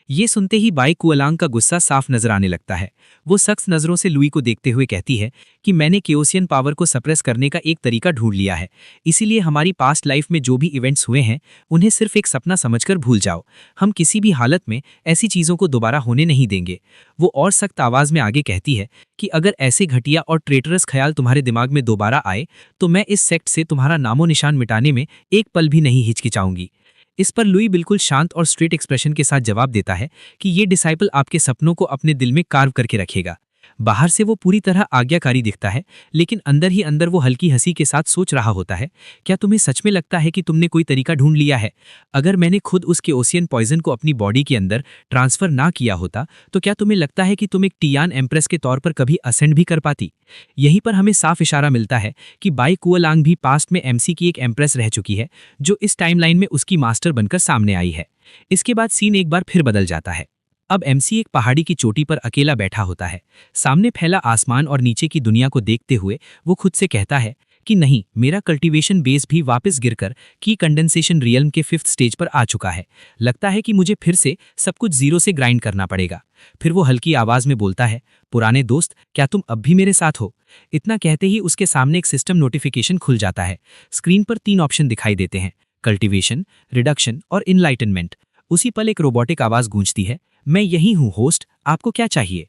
ये सुनते ही बाई कुओलांग का गुस्सा साफ नजर आने लगता है। वो सख्त नजरों से लुई को देखते हुए कहती है कि मैंने केओसियन पावर को सप्रेस करने का एक तरीका ढूंढ लिया है। इसीलिए हमारी पास्ट लाइफ में जो भी इवेंट्स हुए हैं उन्हें सिर्फ एक सपना समझकर भूल जाओ। हम किसी भी हालत में ऐसी चीजों को दोबारा होने नहीं देंगे। वो और सख्त आवाज में आगे कहती है कि अगर ऐसे घटिया और ट्रेटरस ख्याल तुम्हारे दिमाग में दोबारा आए तो मैं इस सेक्ट से तुम्हारा नामो निशान मिटाने में एक पल भी नहीं हिचकिचाऊंगी। इस पर लुई बिल्कुल शांत और स्ट्रेट एक्सप्रेशन के साथ जवाब देता है कि ये डिसाइपल आपके सपनों को अपने दिल में कार्व करके रखेगा। बाहर से वो पूरी तरह आज्ञाकारी दिखता है, लेकिन अंदर ही अंदर वो हल्की हंसी के साथ सोच रहा होता है, क्या तुम्हें सच में लगता है कि तुमने कोई तरीका ढूंढ लिया है? अगर मैंने खुद उसके ओशियन पॉइजन को अपनी बॉडी के अंदर ट्रांसफर ना किया होता, तो क्या तुम्हें लगता है कि तुम एक टियान एम्प्रेस के तौर पर कभी असेंड भी कर पाती? यहीं पर हमें साफ इशारा मिलता है कि बाई कुओलांग भी पास्ट में एमसी की एक एम्प्रेस रह चुकी है, जो इस टाइमलाइन में उसकी मास्टर बनकर सामने आई है। इसके बाद सीन एक बार फिर बदल जाता है। अब एमसी एक पहाड़ी की चोटी पर अकेला बैठा होता है। सामने फैला आसमान और नीचे की दुनिया को देखते हुए वो खुद से कहता है कि नहीं, मेरा कल्टीवेशन बेस भी वापस गिरकर की कंडेंसेशन रियल्म के 5th स्टेज पर आ चुका है। लगता है कि मुझे फिर से सब कुछ जीरो से ग्राइंड करना पड़ेगा। फिर वो हल्की आवाज में बोलता है, पुराने दोस्त, क्या तुम अब भी मेरे साथ हो? इतना कहते ही उसके सामने एक सिस्टम नोटिफिकेशन खुल जाता है। स्क्रीन पर 3 ऑप्शन दिखाई देते हैं, कल्टीवेशन, रिडक्शन और इनलाइटनमेंट। उसी पल एक रोबोटिक आवाज गूंजती है, मैं यही हूं होस्ट, आपको क्या चाहिए?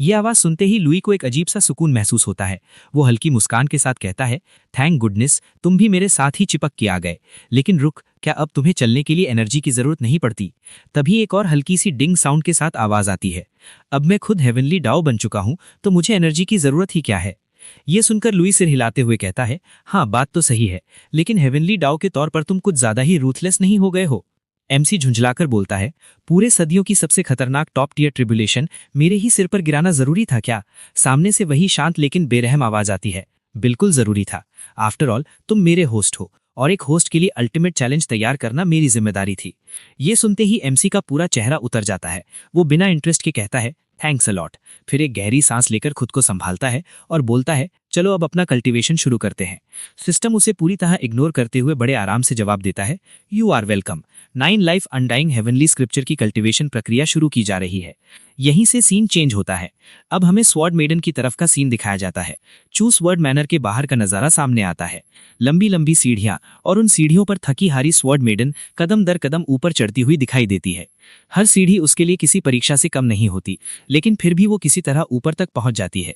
ये आवाज सुनते ही लुई को एक अजीब सा सुकून महसूस होता है। वो हल्की मुस्कान के साथ कहता है, थैंक गुडनेस, तुम भी मेरे साथ ही चिपक के आ गए। लेकिन रुक, क्या अब तुम्हें चलने के लिए एनर्जी की जरूरत नहीं पड़ती? तभी एक और हल्की सी डिंग साउंड के साथ आवाज आती है, अब मैं खुद हेवनली डाओ बन चुका हूं, तो मुझे एनर्जी की जरूरत ही क्या है? ये सुनकर लुई सिर हिलाते हुए कहता है, हाँ बात तो सही है, लेकिन हेवनली डाओ के तौर पर तुम कुछ ज्यादा ही रूथलेस नहीं हो गए हो? एमसी झुंझलाकर बोलता है, पूरे सदियों की सबसे खतरनाक टॉप टियर ट्रिब्यूलेशन मेरे ही सिर पर गिराना जरूरी था क्या? सामने से वही शांत लेकिन बेरहम आवाज आती है, बिल्कुल जरूरी था। आफ्टर ऑल तुम मेरे होस्ट हो, और एक होस्ट के लिए अल्टीमेट चैलेंज तैयार करना मेरी जिम्मेदारी थी। ये सुनते ही एमसी का पूरा चेहरा उतर जाता है। वो बिना इंटरेस्ट के कहता है, थैंक्स अ लॉट। फिर एक गहरी सांस लेकर खुद को संभालता है और बोलता है, चलो अब अपना कल्टीवेशन शुरू करते हैं। सिस्टम उसे पूरी तरह इग्नोर करते हुए बड़े आराम से जवाब देता है, you are welcome. 9 life undying heavenly scripture की कल्टीवेशन प्रक्रिया शुरू की जा रही है। यहीं से सीन चेंज होता है। अब हमें स्वॉर्ड मेडन की तरफ का सीन दिखाया जाता है। चूस वर्ड मैनर के बाहर का नजारा सामने आता है। लंबी लंबी सीढ़ियां, और उन सीढ़ियों पर थकी हारी स्वॉर्ड मेडन कदम दर कदम ऊपर चढ़ती हुई दिखाई देती है। हर सीढ़ी उसके लिए किसी परीक्षा से कम नहीं होती, लेकिन फिर भी वो किसी तरह ऊपर तक पहुंच जाती है।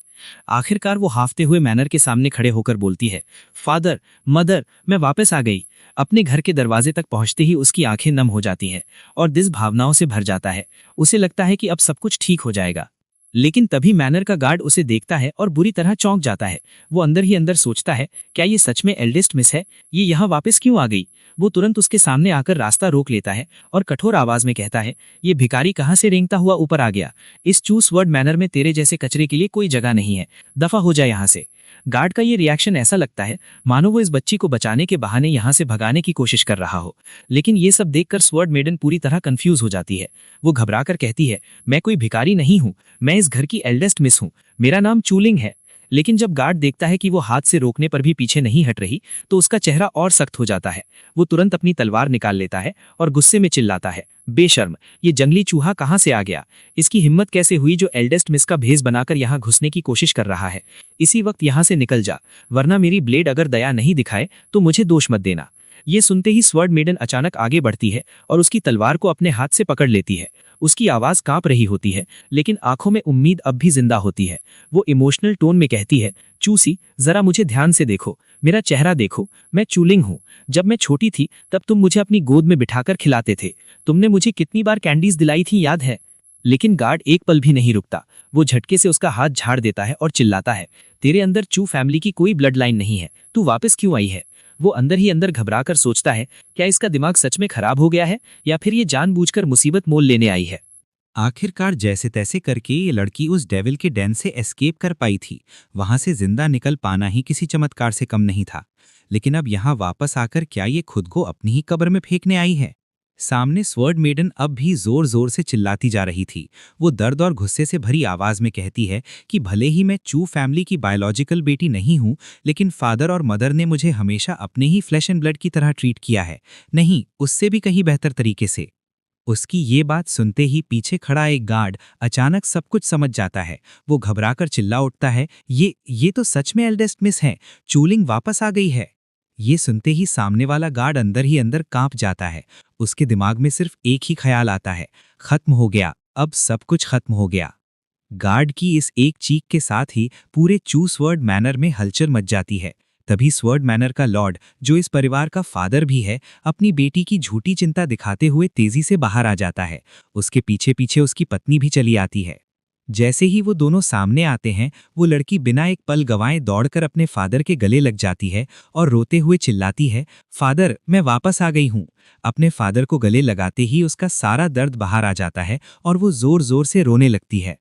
आखिरकार वो हाफते हुए मैनर के सामने खड़े होकर बोलती है, फादर, मदर, मैं वापस आ गई। अपने घर के दरवाजे तक पहुंचते ही उसकी आंखें नम हो जाती हैं और दिल भावनाओं से भर जाता है। उसे लगता है कि अब सब कुछ ठीक हो जाएगा। लेकिन तभी मैनर का गार्ड उसे देखता है और बुरी तरह चौंक जाता है। वो अंदर ही अंदर सोचता है, क्या ये सच में एल्डेस्ट मिस है? ये यहाँ वापस क्यों आ गई? वो तुरंत उसके सामने आकर रास्ता रोक लेता है और कठोर आवाज में कहता है, ये भिखारी कहाँ से रेंगता हुआ ऊपर आ गया? इस चूस वर्ड मैनर में तेरे जैसे कचरे के लिए कोई जगह नहीं है, दफा हो जाए यहाँ से। गार्ड का ये रिएक्शन ऐसा लगता है मानो वो इस बच्ची को बचाने के बहाने यहाँ से भगाने की कोशिश कर रहा हो। लेकिन ये सब देखकर स्वॉर्ड मेडन पूरी तरह कंफ्यूज हो जाती है। वो घबराकर कहती है, मैं कोई भिखारी नहीं हूँ, मैं इस घर की एल्डेस्ट मिस हूँ, मेरा नाम चूलिंग है। लेकिन जब गार्ड देखता है कि वो हाथ से रोकने पर भी पीछे नहीं हट रही, तो उसका चेहरा और सख्त हो जाता है। वो तुरंत अपनी तलवार निकाल लेता है और गुस्से में चिल्लाता है, बेशर्म, ये जंगली चूहा कहाँ से आ गया? इसकी हिम्मत कैसे हुई जो एल्डेस्ट मिस का भेष बनाकर यहाँ घुसने की कोशिश कर रहा है? इसी वक्त यहाँ से निकल जा, वरना मेरी ब्लेड अगर दया नहीं दिखाए तो मुझे दोष मत देना। ये सुनते ही स्वॉर्ड मेडन अचानक आगे बढ़ती है और उसकी तलवार को अपने हाथ से पकड़ लेती है। उसकी आवाज कांप रही होती है, लेकिन आंखों में उम्मीद अब भी जिंदा होती है। वो इमोशनल टोन में कहती है, चूसी, जरा मुझे ध्यान से देखो, मेरा चेहरा देखो, मैं चूलिंग हूँ। जब मैं छोटी थी तब तुम मुझे अपनी गोद में बिठाकर खिलाते थे। तुमने मुझे कितनी बार कैंडीज दिलाई थी, याद है? लेकिन गार्ड एक पल भी नहीं रुकता। वो झटके से उसका हाथ झाड़ देता है और चिल्लाता है, तेरे अंदर चू फैमिली की कोई ब्लड लाइन नहीं है, तू वापस क्यों आई है? वो अंदर ही अंदर घबराकर सोचता है, क्या इसका दिमाग सच में खराब हो गया है या फिर ये जानबूझकर मुसीबत मोल लेने आई है? आखिरकार जैसे तैसे करके ये लड़की उस डेविल के डेन से एस्केप कर पाई थी। वहां से जिंदा निकल पाना ही किसी चमत्कार से कम नहीं था। लेकिन अब यहाँ वापस आकर क्या ये खुद को अपनी ही कब्र में फेंकने आई है? सामने स्वॉर्ड मेडन अब भी जोर जोर से चिल्लाती जा रही थी। वो दर्द और गुस्से से भरी आवाज में कहती है कि भले ही मैं चू फैमिली की बायोलॉजिकल बेटी नहीं हूं, लेकिन फादर और मदर ने मुझे हमेशा अपने ही फ्लैश एंड ब्लड की तरह ट्रीट किया है, नहीं उससे भी कहीं बेहतर तरीके से। उसकी ये बात सुनते ही पीछे खड़ा एक गार्ड अचानक सब कुछ समझ जाता है। वो घबराकर चिल्ला उठता है, ये तो सच में एल्डेस्ट मिस है, चूलिंग वापस आ गई है। ये सुनते ही सामने वाला गार्ड अंदर ही अंदर कांप जाता है। उसके दिमाग में सिर्फ एक ही ख्याल आता है, खत्म हो गया, अब सब कुछ खत्म हो गया। गार्ड की इस एक चीख के साथ ही पूरे चूस वर्ड मैनर में हलचल मच जाती है। तभी स्वर्ड मैनर का लॉर्ड, जो इस परिवार का फादर भी है, अपनी बेटी की झूठी चिंता दिखाते हुए तेजी से बाहर आ जाता है। उसके पीछे पीछे उसकी पत्नी भी चली आती है। जैसे ही वो दोनों सामने आते हैं, वो लड़की बिना एक पल गंवाए दौड़कर अपने फादर के गले लग जाती है और रोते हुए चिल्लाती है, फादर, मैं वापस आ गई हूँ। अपने फादर को गले लगाते ही उसका सारा दर्द बाहर आ जाता है और वो जोर जोर से रोने लगती है।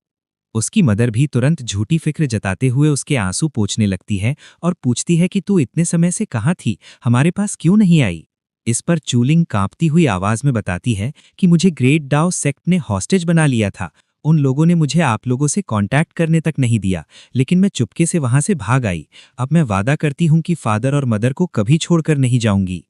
उसकी मदर भी तुरंत झूठी फिक्र जताते हुए उसके आंसू पोंछने लगती है और पूछती है कि तू इतने समय से कहाँ थी, हमारे पास क्यों नहीं आई। इस पर चूलिंग कांपती हुई आवाज में बताती है कि मुझे ग्रेट डाओ सेक्ट ने हॉस्टेज बना लिया था। उन लोगों ने मुझे आप लोगों से कांटेक्ट करने तक नहीं दिया, लेकिन मैं चुपके से वहां से भाग आई। अब मैं वादा करती हूँ कि फादर और मदर को कभी छोड़कर नहीं जाऊंगी।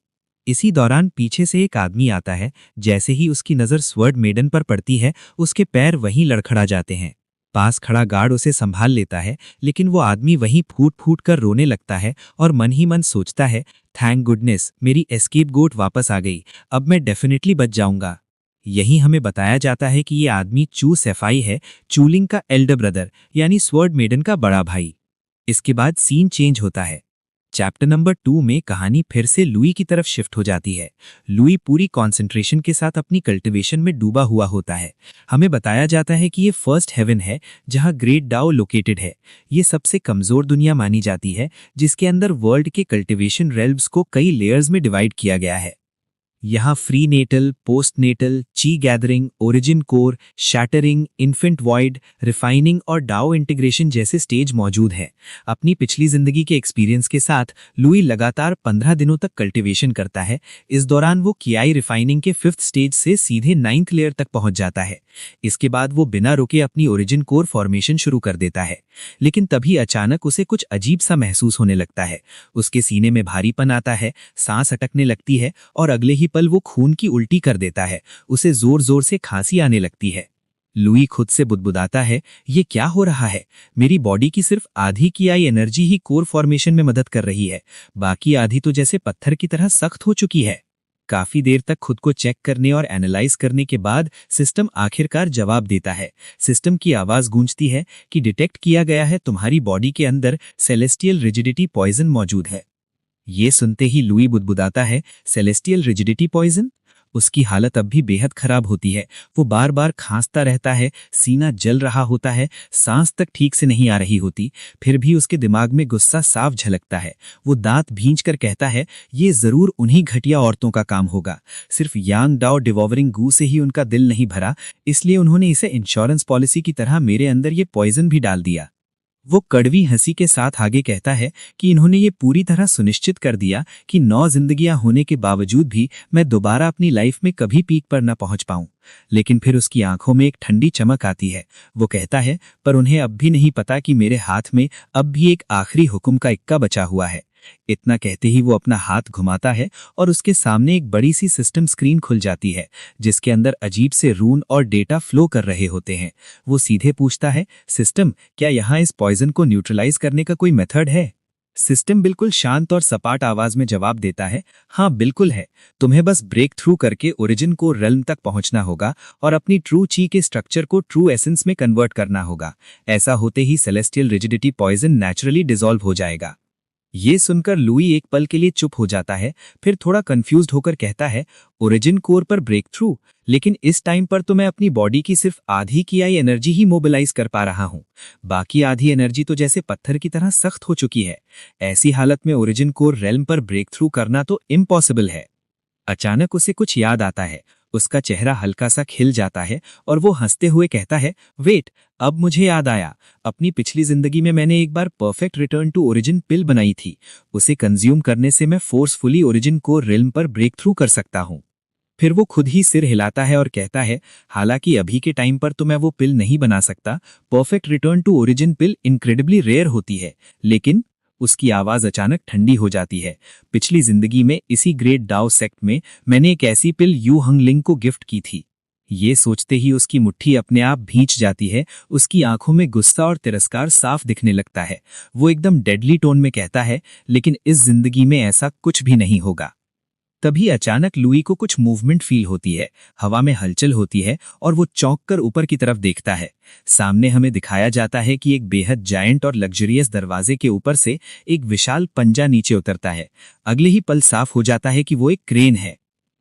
इसी दौरान पीछे से एक आदमी आता है। जैसे ही उसकी नज़र स्वर्ड मेडन पर पड़ती है, उसके पैर वहीं लड़खड़ा जाते हैं। पास खड़ा गार्ड उसे संभाल लेता है, लेकिन वो आदमी वहीं फूट फूट कर रोने लगता है और मन ही मन सोचता है, थैंक गुडनेस, मेरी एस्केप गोट वापस आ गई, अब मैं डेफिनेटली बच जाऊंगा। यही हमें बताया जाता है कि ये आदमी चू सेफाई है, चूलिंग का एल्डर ब्रदर, यानी स्वर्ड मेडन का बड़ा भाई। इसके बाद सीन चेंज होता है। चैप्टर नंबर 2 में कहानी फिर से लुई की तरफ शिफ्ट हो जाती है। लुई पूरी कंसंट्रेशन के साथ अपनी कल्टीवेशन में डूबा हुआ होता है। हमें बताया जाता है कि ये फर्स्ट हेवन है जहां ग्रेट डाओ लोकेटेड है। ये सबसे कमजोर दुनिया मानी जाती है, जिसके अंदर वर्ल्ड के कल्टीवेशन रेल्व्स को कई लेयर्स में डिवाइड किया गया है। यहाँ फ्री नेटल, पोस्ट नेटल, ची gathering, origin core, shattering, infant void, refining और डाओ इंटीग्रेशन जैसे स्टेज मौजूद हैं। अपनी पिछली जिंदगी के एक्सपीरियंस के साथ लुई लगातार 15 दिनों तक कल्टीवेशन करता है। इस दौरान वो कियाई रिफाइनिंग के 5th स्टेज से सीधे 9th लेयर तक पहुंच जाता है। इसके बाद वो बिना रुके अपनी ओरिजिन कोर फॉर्मेशन शुरू कर देता है। लेकिन तभी अचानक उसे कुछ अजीब सा महसूस होने लगता है। उसके सीने में भारीपन आता है, सांस अटकने लगती है और अगले ही पल वो खून की उल्टी कर देता है। उसे जोर जोर से खांसी आने लगती है। लुई खुद से बुदबुदाता है, ये क्या हो रहा है? मेरी बॉडी की सिर्फ आधी की आई एनर्जी ही कोर फॉर्मेशन में मदद कर रही है, बाकी आधी तो जैसे पत्थर की तरह सख्त हो चुकी है। काफी देर तक खुद को चेक करने और एनालाइज करने के बाद सिस्टम आखिरकार जवाब देता है। सिस्टम की आवाज गूंजती है कि डिटेक्ट किया गया है, तुम्हारी बॉडी के अंदर सेलेस्टियल रिजिडिटी पॉइजन मौजूद है। ये सुनते ही लुई बुदबुदाता है, सेलेस्टियल रिजिडिटी पॉइजन? उसकी हालत अब भी बेहद खराब होती है। वो बार बार खांसता रहता है, सीना जल रहा होता है, सांस तक ठीक से नहीं आ रही होती। फिर भी उसके दिमाग में गुस्सा साफ झलकता है। वो दांत भींचकर कहता है, ये जरूर उन्हीं घटिया औरतों का काम होगा। सिर्फ यांग डाओ डिवॉवरिंग गू से ही उनका दिल नहीं भरा, इसलिए उन्होंने इसे इंश्योरेंस पॉलिसी की तरह मेरे अंदर ये पॉइजन भी डाल दिया। वो कड़वी हंसी के साथ आगे कहता है कि इन्होंने ये पूरी तरह सुनिश्चित कर दिया कि 9 जिंदगियां होने के बावजूद भी मैं दोबारा अपनी लाइफ में कभी पीक पर न पहुंच पाऊं। लेकिन फिर उसकी आंखों में एक ठंडी चमक आती है। वो कहता है, पर उन्हें अब भी नहीं पता कि मेरे हाथ में अब भी एक आखिरी हुक्म का इक्का बचा हुआ है। इतना कहते ही वो अपना हाथ घुमाता है और उसके सामने एक बड़ी सी सिस्टम स्क्रीन खुल जाती है, जिसके अंदर अजीब से रून और डेटा फ्लो कर रहे होते हैं। वो सीधे पूछता है, सिस्टम, क्या यहाँ इस पॉइजन को न्यूट्रलाइज करने का कोई मेथड है? सिस्टम बिल्कुल शांत और सपाट आवाज में जवाब देता है, हाँ बिल्कुल है। तुम्हें बस ब्रेक थ्रू करके ओरिजिन को रेल्म तक पहुंचना होगा और अपनी ट्रू ची के स्ट्रक्चर को ट्रू एसेंस में कन्वर्ट करना होगा। ऐसा होते ही celestial rigidity poison naturally dissolve हो जाएगा। ये सुनकर लुई एक पल के लिए चुप हो जाता है, फिर थोड़ा कंफ्यूज्ड होकर कहता है, ओरिजिन कोर पर ब्रेक थ्रू? लेकिन इस टाइम पर तो मैं अपनी बॉडी की सिर्फ आधी की आई एनर्जी ही मोबिलाइज कर पा रहा हूँ। बाकी आधी एनर्जी तो जैसे पत्थर की तरह सख्त हो चुकी है। ऐसी हालत में ओरिजिन कोर रेल्म पर ब्रेक थ्रू करना तो इम्पॉसिबल है। अचानक उसे कुछ याद आता है। उसका चेहरा हल्का सा खिल जाता है और वो हंसते हुए कहता है, वेट, अब मुझे याद आया। अपनी पिछली जिंदगी में मैंने एक बार परफेक्ट रिटर्न टू ओरिजिन पिल बनाई थी। उसे कंज्यूम करने से मैं फोर्सफुली ओरिजिन को रिल्म पर ब्रेक थ्रू कर सकता हूँ। फिर वो खुद ही सिर हिलाता है और कहता है, हालांकि अभी के टाइम पर तो मैं वो पिल नहीं बना सकता। Perfect return to origin pill incredibly rare होती है। लेकिन उसकी आवाज अचानक ठंडी हो जाती है। पिछली जिंदगी में इसी ग्रेट डाओ सेक्ट में मैंने एक ऐसी पिल यू हंगलिंग को गिफ्ट की थी। ये सोचते ही उसकी मुट्ठी अपने आप भींच जाती है। उसकी आंखों में गुस्सा और तिरस्कार साफ दिखने लगता है। वो एकदम डेडली टोन में कहता है, लेकिन इस जिंदगी में ऐसा कुछ भी नहीं होगा। तभी अचानक लुई को कुछ मूवमेंट फील होती है। हवा में हलचल होती है और वो चौंक कर ऊपर की तरफ देखता है। सामने हमें दिखाया जाता है कि एक बेहद जायंट और लग्जरियस दरवाजे के ऊपर से एक विशाल पंजा नीचे उतरता है। अगले ही पल साफ हो जाता है कि वो एक क्रेन है।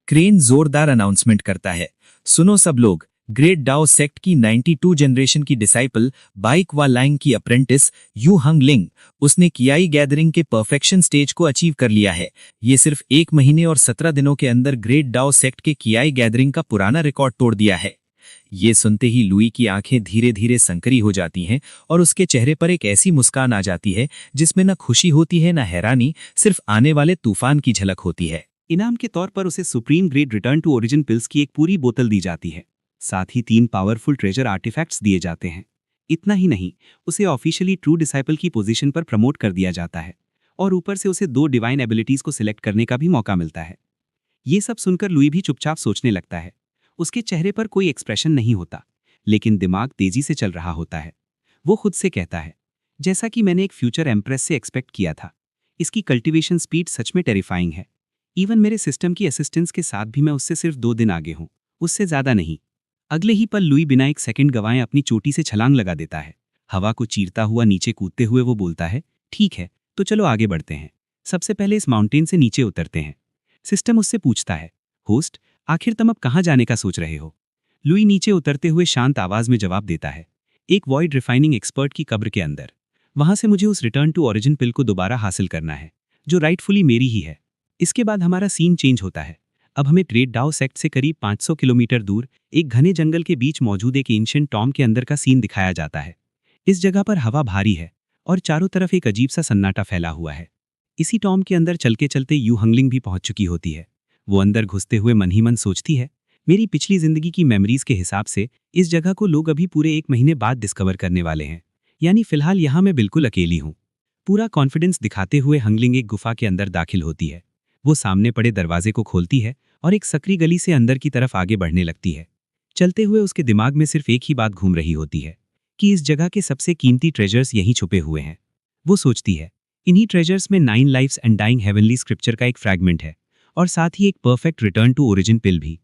क्रेन जोरदार अनाउंसमेंट करता है, सुनो सब लोग, ग्रेट डाओ सेक्ट की 92 जनरेशन की डिसाइपल बाइक वा लाइंग की अप्रेंटिस यू हंग लिंग, उसने कियाई गैदरिंग के परफेक्शन स्टेज को अचीव कर लिया है। ये सिर्फ 1 महीने और 17 दिनों के अंदर ग्रेट डाओ सेक्ट के कियाई गैदरिंग का पुराना रिकॉर्ड तोड़ दिया है। ये सुनते ही लुई की आंखें धीरे धीरे संकरी हो जाती हैं और उसके चेहरे पर एक ऐसी मुस्कान आ जाती है जिसमें न खुशी होती है न हैरानी, सिर्फ आने वाले तूफान की झलक होती है। इनाम के तौर पर उसे supreme grade return to origin pills की एक पूरी बोतल दी जाती है। साथ ही 3 पावरफुल ट्रेजर आर्टिफैक्ट्स दिए जाते हैं। इतना ही नहीं, उसे ऑफिशियली ट्रू डिसाइपल की पोजीशन पर प्रमोट कर दिया जाता है और ऊपर से उसे 2 डिवाइन एबिलिटीज को सिलेक्ट करने का भी मौका मिलता है। ये सब सुनकर लुई भी चुपचाप सोचने लगता है। उसके चेहरे पर कोई एक्सप्रेशन नहीं होता, लेकिन दिमाग तेजी से चल रहा होता है। वो खुद से कहता है, जैसा कि मैंने एक फ्यूचर एम्प्रेस से एक्सपेक्ट किया था। इसकी कल्टीवेशन स्पीड सच में टेरिफाइंग है। इवन मेरे सिस्टम की असिस्टेंस के साथ भी मैं उससे सिर्फ 2 दिन आगे हूं, उससे ज्यादा नहीं। अगले ही पल लुई बिना एक सेकंड गवाए अपनी चोटी से छलांग लगा देता है। हवा को चीरता हुआ नीचे कूदते हुए वो बोलता है, ठीक है तो चलो आगे बढ़ते हैं। सबसे पहले इस माउंटेन से नीचे उतरते हैं। सिस्टम उससे पूछता है, होस्ट आखिर तुम अब कहाँ जाने का सोच रहे हो? लुई नीचे उतरते हुए शांत आवाज में जवाब देता है, एक वॉइड रिफाइनिंग एक्सपर्ट की कब्र के अंदर। वहां से मुझे उस रिटर्न टू ओरिजिन पिल को दोबारा हासिल करना है जो राइटफुली मेरी ही है। इसके बाद हमारा सीन चेंज होता है। अब हमें ग्रेट डाओ सेक्ट से करीब 500 किलोमीटर दूर एक घने जंगल के बीच मौजूद एक एंशिएंट टॉम के अंदर का सीन दिखाया जाता है। इस जगह पर हवा भारी है और चारों तरफ एक अजीब सा सन्नाटा फैला हुआ है। इसी टॉम के अंदर चलते चलते यू हंगलिंग भी पहुंच चुकी होती है। वो अंदर घुसते हुए मन ही मन सोचती है, मेरी पिछली जिंदगी की मेमोरीज के हिसाब से इस जगह को लोग अभी पूरे 1 महीने बाद डिस्कवर करने वाले हैं, यानी फिलहाल यहाँ मैं बिल्कुल अकेली हूँ। पूरा कॉन्फिडेंस दिखाते हुए हंगलिंग एक गुफा के अंदर दाखिल होती है। वो सामने पड़े दरवाजे को खोलती है और एक सकरी गली से अंदर की तरफ आगे बढ़ने लगती है। चलते हुए उसके दिमाग में सिर्फ एक ही बात घूम रही होती है कि इस जगह के सबसे कीमती ट्रेजर्स यहीं छुपे हुए हैं। वो सोचती है, इन्हीं ट्रेजर्स में 9 lifes and dying heavenly scripture का एक फ्रैगमेंट है और साथ ही एक perfect return to origin pill भी।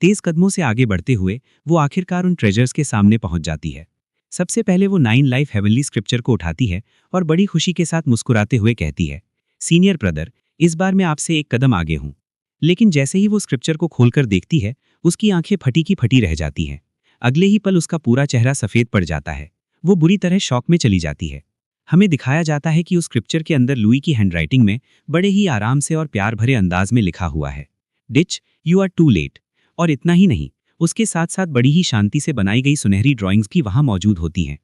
तेज कदमों से आगे बढ़ते हुए वो आखिरकार उन ट्रेजर्स के सामने पहुंच जाती है। सबसे पहले वो 9 लाइफ हेवनली स्क्रिप्चर को उठाती है और बड़ी खुशी के साथ मुस्कुराते हुए कहती है, सीनियर ब्रदर, इस बार मैं आपसे एक कदम आगे हूं। लेकिन जैसे ही वो स्क्रिप्चर को खोलकर देखती है, उसकी आंखें फटी की फटी रह जाती हैं। अगले ही पल उसका पूरा चेहरा सफेद पड़ जाता है। वो बुरी तरह शॉक में चली जाती है। हमें दिखाया जाता है कि उस स्क्रिप्चर के अंदर लुई की हैंडराइटिंग में बड़े ही आराम से और प्यार भरे अंदाज में लिखा हुआ है, ditch you are too late. और इतना ही नहीं, उसके साथ साथ बड़ी ही शांति से बनाई गई सुनहरी ड्राइंग्स भी वहां मौजूद होती हैं।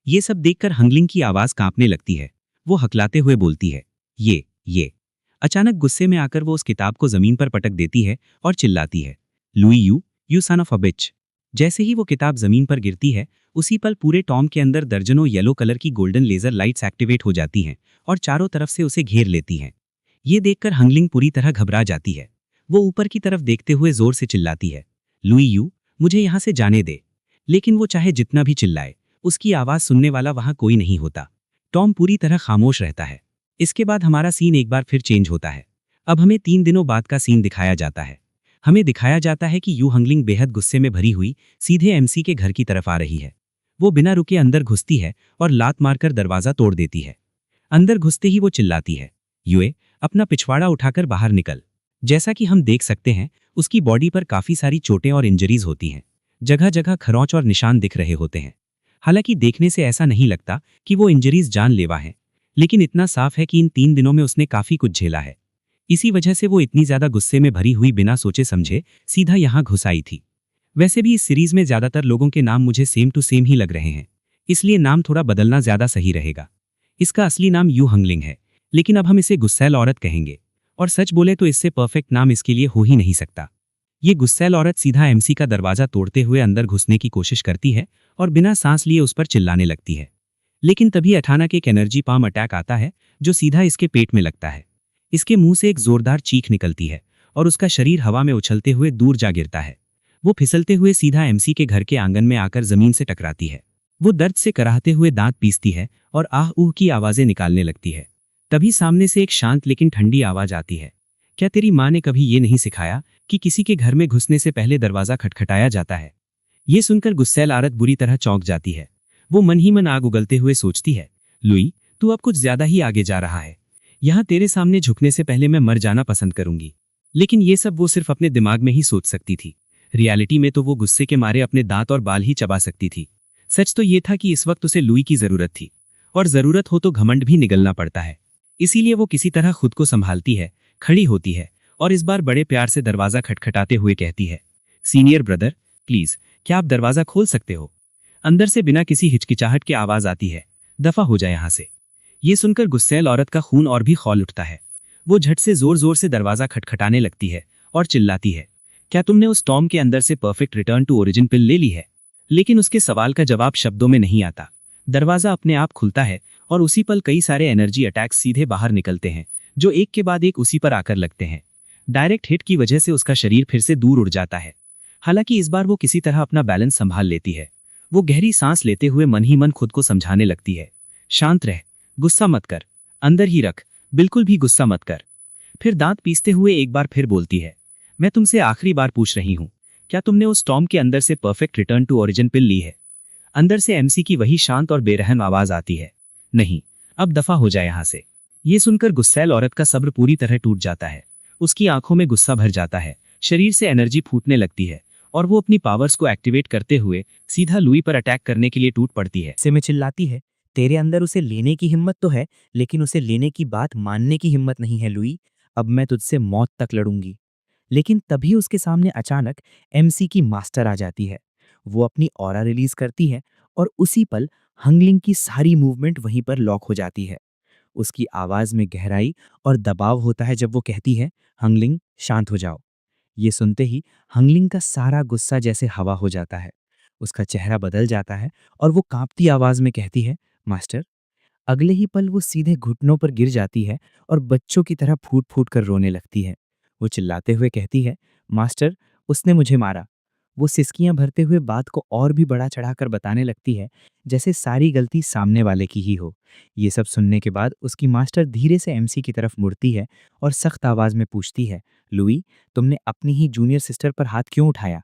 ये सब देखकर हंगलिंग की आवाज कांपने लगती है। वो हकलाते हुए बोलती है, ये। अचानक गुस्से में आकर वो उस किताब को जमीन पर पटक देती है और चिल्लाती है, Louis you son of a bitch. जैसे ही वो किताब जमीन पर गिरती है, उसी पल पूरे टॉम के अंदर दर्जनों येलो कलर की गोल्डन लेजर लाइट्स एक्टिवेट हो जाती हैं और चारों तरफ से उसे घेर लेती हैं। ये देखकर हंगलिंग पूरी तरह घबरा जाती है। वो ऊपर की तरफ देखते हुए जोर से चिल्लाती है, लुई मुझे यहाँ से जाने दे। लेकिन वो चाहे जितना भी चिल्लाए, उसकी आवाज सुनने वाला वहां कोई नहीं होता। टॉम पूरी तरह खामोश रहता है। इसके बाद हमारा सीन एक बार फिर चेंज होता है। अब हमें 3 दिनों बाद का सीन दिखाया जाता है। हमें दिखाया जाता है कि यू हंगलिंग बेहद गुस्से में भरी हुई सीधे एमसी के घर की तरफ आ रही है। वो बिना रुके अंदर घुसती है और लात मारकर दरवाजा तोड़ देती है। अंदर घुसते ही वो चिल्लाती है, यूए अपना पिछवाड़ा उठाकर बाहर निकल। जैसा कि हम देख सकते हैं, उसकी बॉडी पर काफी सारी चोटें और इंजरीज होती हैं। जगह जगह खरोंच और निशान दिख रहे होते हैं। हालांकि देखने से ऐसा नहीं लगता कि वो इंजरीज जानलेवा हैं, लेकिन इतना साफ है कि इन 3 दिनों में उसने काफी कुछ झेला है। इसी वजह से वो इतनी ज्यादा गुस्से में भरी हुई बिना सोचे समझे सीधा यहाँ घुस आई थी। वैसे भी इस सीरीज में ज्यादातर लोगों के नाम मुझे सेम टू सेम ही लग रहे हैं, इसलिए नाम थोड़ा बदलना ज्यादा सही रहेगा। इसका असली नाम यू हंगलिंग है, लेकिन अब हम इसे गुस्सैल औरत कहेंगे। और सच बोले तो इससे परफेक्ट नाम इसके लिए हो ही नहीं सकता। ये गुस्सैल औरत सीधा एमसी का दरवाजा तोड़ते हुए अंदर घुसने की कोशिश करती है और बिना सांस लिए उस पर चिल्लाने लगती है। लेकिन तभी अचानक एक एनर्जी पाम अटैक आता है जो सीधा इसके पेट में लगता है। इसके मुंह से एक जोरदार चीख निकलती है और उसका शरीर हवा में उछलते हुए दूर जा गिरता है। वो फिसलते हुए सीधा एमसी के घर के आंगन में आकर जमीन से टकराती है। वो दर्द से कराहते हुए दांत पीसती है और आह ऊह की आवाजें निकालने लगती है। तभी सामने से एक शांत लेकिन ठंडी आवाज आती है, क्या तेरी माँ ने कभी ये नहीं सिखाया कि किसी के घर में घुसने से पहले दरवाजा खटखटाया जाता है? ये सुनकर गुस्सैल औरत बुरी तरह चौंक जाती है। वो मन ही मन आग उगलते हुए सोचती है, लुई तू अब कुछ ज्यादा ही आगे जा रहा है। यहाँ तेरे सामने झुकने से पहले मैं मर जाना पसंद करूंगी। लेकिन ये सब वो सिर्फ अपने दिमाग में ही सोच सकती थी। रियलिटी में तो वो गुस्से के मारे अपने दांत और बाल ही चबा सकती थी। सच तो ये था कि इस वक्त उसे लुई की जरूरत थी, और जरूरत हो तो घमंड भी निगलना पड़ता है। इसीलिए वो किसी तरह खुद को संभालती है, खड़ी होती है और इस बार बड़े प्यार से दरवाजा खटखटाते हुए कहती है, सीनियर ब्रदर, प्लीज क्या आप दरवाजा खोल सकते हो? अंदर से बिना किसी हिचकिचाहट के आवाज आती है, दफा हो जाए यहां से। ये सुनकर गुस्सैल औरत का खून और भी खौल उठता है। वो झट से जोर जोर से दरवाजा खटखटाने लगती है और चिल्लाती है, क्या तुमने उस टॉम के अंदर से परफेक्ट रिटर्न टू ओरिजिन पिल ले ली है? लेकिन उसके सवाल का जवाब शब्दों में नहीं आता। दरवाजा अपने आप खुलता है और उसी पल कई सारे एनर्जी अटैक्स सीधे बाहर निकलते हैं, जो एक के बाद एक उसी पर आकर लगते हैं। डायरेक्ट हिट की वजह से उसका शरीर फिर से दूर उड़ जाता है। हालांकि इस बार वो किसी तरह अपना बैलेंस संभाल लेती है। वो गहरी सांस लेते हुए मन ही मन खुद को समझाने लगती है, शांत रह, गुस्सा मत कर, अंदर ही रख, बिल्कुल भी गुस्सा मत कर। फिर दांत पीसते हुए एक बार फिर बोलती है, मैं तुमसे आखिरी बार पूछ रही हूं, क्या तुमने उस टॉम के अंदर से परफेक्ट रिटर्न टू ओरिजिन पिल ली है? अंदर से एमसी की वही शांत और बेरहम आवाज आती है, नहीं, अब दफा हो जाए यहां से। ये सुनकर गुस्सैल औरत का सब्र पूरी तरह टूट जाता है। उसकी आंखों में गुस्सा भर जाता है, शरीर से एनर्जी फूटने लगती है और वो अपनी पावर्स को एक्टिवेट करते हुए सीधा लुई पर अटैक करने के लिए टूट पड़ती है। से में चिल्लाती है, तेरे अंदर उसे लेने की हिम्मत तो है, लेकिन उसे लेने की बात मानने की हिम्मत नहीं है लुई। अब मैं तुझसे मौत तक लड़ूंगी। लेकिन तभी उसके सामने अचानक एमसी की मास्टर आ जाती है। वो अपनी ऑरा रिलीज करती है और उसी पल हंगलिंग की सारी मूवमेंट वहीं पर लॉक हो जाती है। उसकी आवाज में गहराई और दबाव होता है जब वो कहती है, हंगलिंग शांत हो जाओ। ये सुनते ही हंगलिंग का सारा गुस्सा जैसे हवा हो जाता है। उसका चेहरा बदल जाता है और वो कांपती आवाज में कहती है, मास्टर। अगले ही पल वो सीधे घुटनों पर गिर जाती है और बच्चों की तरह फूट फूट कर रोने लगती है। वो चिल्लाते हुए कहती है, मास्टर, उसने मुझे मारा। वो सिसकियां भरते हुए बात को और भी बड़ा चढ़ाकर बताने लगती है, जैसे सारी गलती सामने वाले की ही हो। ये सब सुनने के बाद उसकी मास्टर धीरे से एमसी की तरफ मुड़ती है और सख्त आवाज में पूछती है, लुई, तुमने अपनी ही जूनियर सिस्टर पर हाथ क्यों उठाया?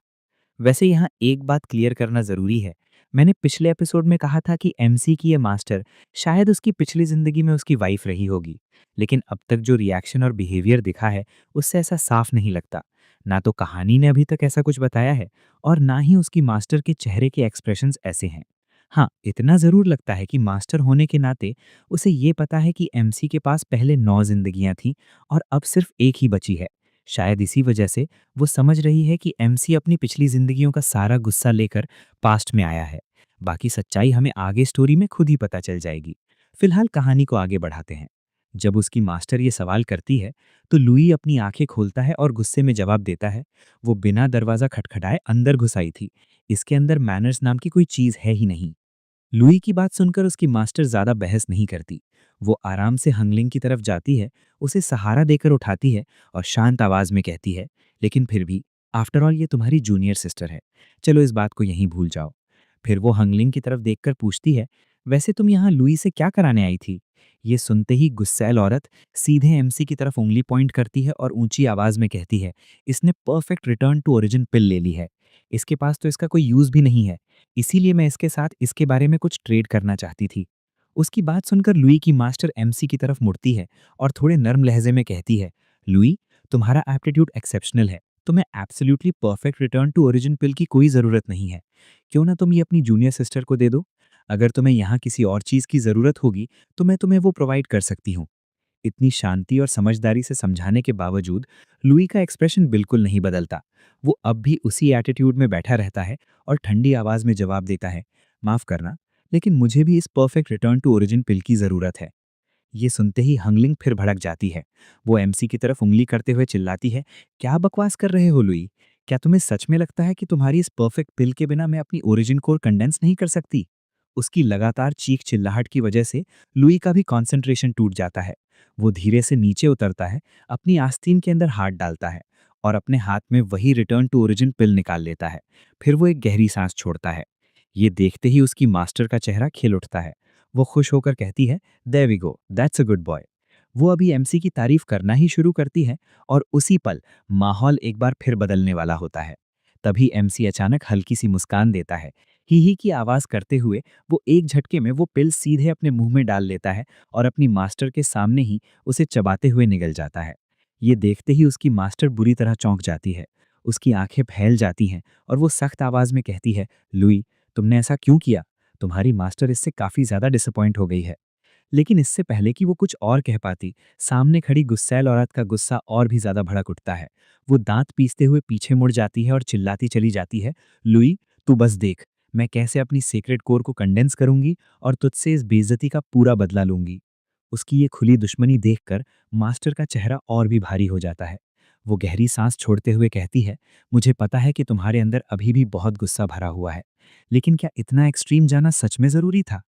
वैसे यहाँ एक बात क्लियर करना ज़रूरी है। मैंने पिछले एपिसोड में कहा था कि एमसी की ये मास्टर शायद उसकी पिछली ज़िंदगी में उसकी वाइफ रही होगी, लेकिन अब तक जो रिएक्शन और बिहेवियर दिखा है, उससे ऐसा साफ नहीं लगता। ना तो कहानी ने अभी तक ऐसा कुछ बताया है और ना ही उसकी मास्टर के चेहरे के एक्सप्रेशंस ऐसे हैं। हाँ, इतना ज़रूर लगता है कि मास्टर होने के नाते उसे ये पता है कि एमसी के पास पहले 9 ज़िंदगियाँ थीं और अब सिर्फ एक ही बची है। शायद इसी वजह से वो समझ रही है कि एमसी अपनी पिछली जिंदगियों का सारा गुस्सा लेकर पास्ट में आया है। बाकी सच्चाई हमें आगे स्टोरी में खुद ही पता चल जाएगी। फिलहाल कहानी को आगे बढ़ाते हैं। जब उसकी मास्टर ये सवाल करती है, तो लुई अपनी आंखें खोलता है और गुस्से में जवाब देता है, वो बिना दरवाजा खटखटाए अंदर घुस आई थी। इसके अंदर मैनर्स नाम की कोई चीज है ही नहीं। लुई की बात सुनकर उसकी मास्टर ज्यादा बहस नहीं करती। वो आराम से हंगलिंग की तरफ जाती है, उसे सहारा देकर उठाती है और शांत आवाज में कहती है, लेकिन फिर भी आफ्टर ऑल ये तुम्हारी जूनियर सिस्टर है, चलो इस बात को यहीं भूल जाओ। फिर वो हंगलिंग की तरफ देखकर पूछती है, वैसे तुम यहाँ लुई से क्या कराने आई थी? ये सुनते ही गुस्सैल औरत सीधे एमसी की तरफ उंगली पॉइंट करती है और ऊंची आवाज में कहती है, इसने परफेक्ट रिटर्न टू ओरिजिन पिल ले ली है। इसके पास तो इसका कोई यूज भी नहीं है, इसीलिए मैं इसके साथ इसके बारे में कुछ ट्रेड करना चाहती थी। उसकी बात सुनकर लुई की मास्टर एमसी की तरफ मुड़ती है और थोड़े नर्म लहजे में कहती है, लुई, तुम्हारा एप्टीट्यूड एक्सेप्शनल है, तुम्हें absolutely perfect return to origin pill की कोई ज़रूरत नहीं है। क्यों ना तुम ये अपनी जूनियर सिस्टर को दे दो? अगर तुम्हें यहाँ किसी और चीज़ की ज़रूरत होगी तो मैं तुम्हें वो प्रोवाइड कर सकती हूँ। इतनी शांति और समझदारी से समझाने के बावजूद लुई का एक्सप्रेशन बिल्कुल नहीं बदलता। वो अब भी उसी एटीट्यूड में बैठा रहता है और ठंडी आवाज में जवाब देता है, माफ करना, लेकिन मुझे भी इस perfect return to origin pill की जरूरत है। ये सुनते ही हंगलिंग फिर भड़क जाती है। वो एमसी की तरफ उंगली करते हुए चिल्लाती है, क्या बकवास कर रहे हो लुई? क्या तुम्हें सच में लगता है कि तुम्हारी इस परफेक्ट पिल के बिना मैं अपनी ओरिजिन कोर कंडेंस नहीं कर सकती? उसकी लगातार चीख चिल्लाहट की वजह से लुई का भी कंसंट्रेशन टूट जाता है। वो धीरे से नीचे उतरता है, अपनी आस्तीन के अंदर हाथ डालता है और अपने हाथ में वही रिटर्न टू ओरिजिन पिल निकाल लेता है। फिर वो एक गहरी सांस छोड़ता है। ये देखते ही उसकी मास्टर का चेहरा खिल उठता है। वो खुश होकर कहती है, there we go, that's a good boy. वो अभी एमसी की तारीफ करना ही शुरू करती है और उसी पल माहौल एक बार फिर बदलने वाला होता है। तभी एमसी अचानक हल्की सी मुस्कान देता है। ही की आवाज करते हुए वो एक झटके में वो पिल सीधे अपने मुंह में डाल लेता है और अपनी मास्टर के सामने ही उसे चबाते हुए निगल जाता है। ये देखते ही उसकी मास्टर बुरी तरह चौंक जाती है। उसकी आंखें फैल जाती हैं और वो सख्त आवाज में कहती है, लुई, तुमने ऐसा क्यों किया? तुम्हारी मास्टर इससे काफी ज्यादा डिसअपॉइंट हो गई है। लेकिन इससे पहले कि वो कुछ और कह पाती, सामने खड़ी गुस्सैल औरत का गुस्सा और भी ज्यादा भड़क उठता है। वो दांत पीसते हुए पीछे मुड़ जाती है और चिल्लाती चली जाती है, लुई, तू बस देख, मैं कैसे अपनी सीक्रेट कोर को कंडेंस करूंगी और तुझसे इस बेइज्जती का पूरा बदला लूंगी। उसकी ये खुली दुश्मनी देखकर मास्टर का चेहरा और भी भारी हो जाता है। वो गहरी सांस छोड़ते हुए कहती है, मुझे पता है कि तुम्हारे अंदर अभी भी बहुत गुस्सा भरा हुआ है, लेकिन क्या इतना एक्सट्रीम जाना सच में जरूरी था?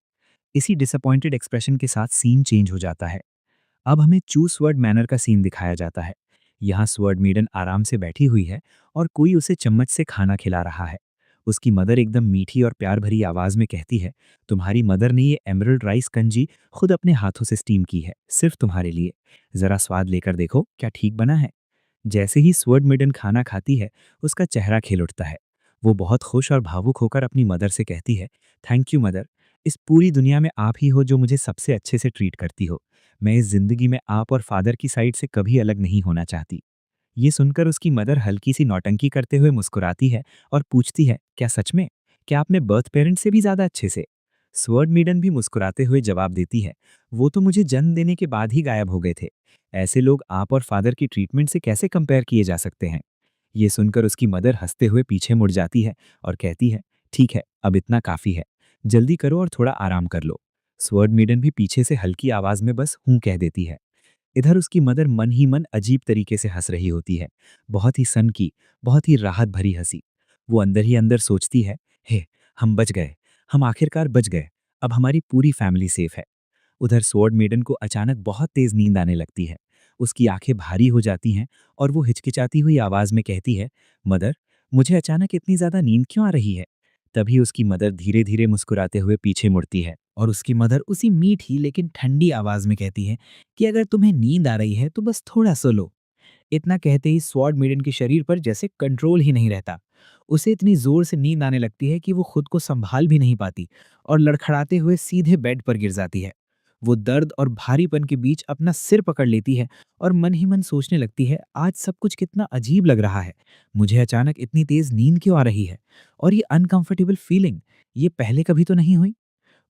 इसी डिसअपॉइंटेड एक्सप्रेशन के साथ सीन चेंज हो जाता है। अब हमें चू स्वर्ड मैनर का सीन दिखाया जाता है। यहाँ स्वर्ड मेडन आराम से बैठी हुई है और कोई उसे चम्मच से खाना खिला रहा है। उसकी मदर एकदम मीठी और प्यार भरी आवाज में कहती है, तुम्हारी मदर ने ये एमरल्ड राइस कंजी खुद अपने हाथों से स्टीम की है, सिर्फ तुम्हारे लिए। जरा स्वाद लेकर देखो, क्या ठीक बना है? जैसे ही स्वर्ड मेडन खाना खाती है, उसका चेहरा खिल उठता है। वो बहुत खुश और भावुक होकर अपनी मदर से कहती है, थैंक यू मदर, इस पूरी दुनिया में आप ही हो जो मुझे सबसे अच्छे से ट्रीट करती हो। मैं इस जिंदगी में आप और फादर की साइड से कभी अलग नहीं होना चाहती। ये सुनकर उसकी मदर हल्की सी नौटंकी करते हुए मुस्कुराती है और पूछती है, क्या सच में? क्या आपने बर्थ पेरेंट से भी ज्यादा अच्छे से? स्वर्ड मीडन भी मुस्कुराते हुए जवाब देती है, वो तो मुझे जन्म देने के बाद ही गायब हो गए थे। ऐसे लोग आप और फादर की ट्रीटमेंट से कैसे कंपेयर किए जा सकते हैं? ये सुनकर उसकी मदर हंसते हुए पीछे मुड़ जाती है और कहती है, ठीक है, अब इतना काफी है, जल्दी करो और थोड़ा आराम कर लो। स्वर्ड मेडन भी पीछे से हल्की आवाज में बस हूं कह देती है। इधर उसकी मदर मन ही मन अजीब तरीके से हंस रही होती है, बहुत ही सन की, बहुत ही राहत भरी हंसी। वो अंदर ही अंदर सोचती है, हे, हम बच गए, हम आखिरकार बच गए, अब हमारी पूरी फैमिली सेफ है। उधर स्वॉर्ड मेडन को अचानक बहुत तेज नींद आने लगती है। उसकी आंखें भारी हो जाती हैं और वो हिचकिचाती हुई आवाज में कहती है, मदर, मुझे अचानक इतनी ज्यादा नींद क्यों आ रही है? तभी उसकी मदर धीरे धीरे मुस्कुराते हुए पीछे मुड़ती है और उसकी मदर उसी मीठी लेकिन ठंडी आवाज में कहती है कि अगर तुम्हें नींद आ रही है तो बस थोड़ा सो लो। इतना कहते ही स्वॉर्ड मेडन के शरीर पर जैसे कंट्रोल ही नहीं रहता। उसे इतनी जोर से नींद आने लगती है कि वो खुद को संभाल भी नहीं पाती और लड़खड़ाते हुए सीधे बेड पर गिर जाती है। वो दर्द और भारीपन के बीच अपना सिर पकड़ लेती है और मन ही मन सोचने लगती है, आज सब कुछ कितना अजीब लग रहा है। मुझे अचानक इतनी तेज नींद क्यों आ रही है? और ये अनकंफर्टेबल फीलिंग, ये पहले कभी तो नहीं हुई।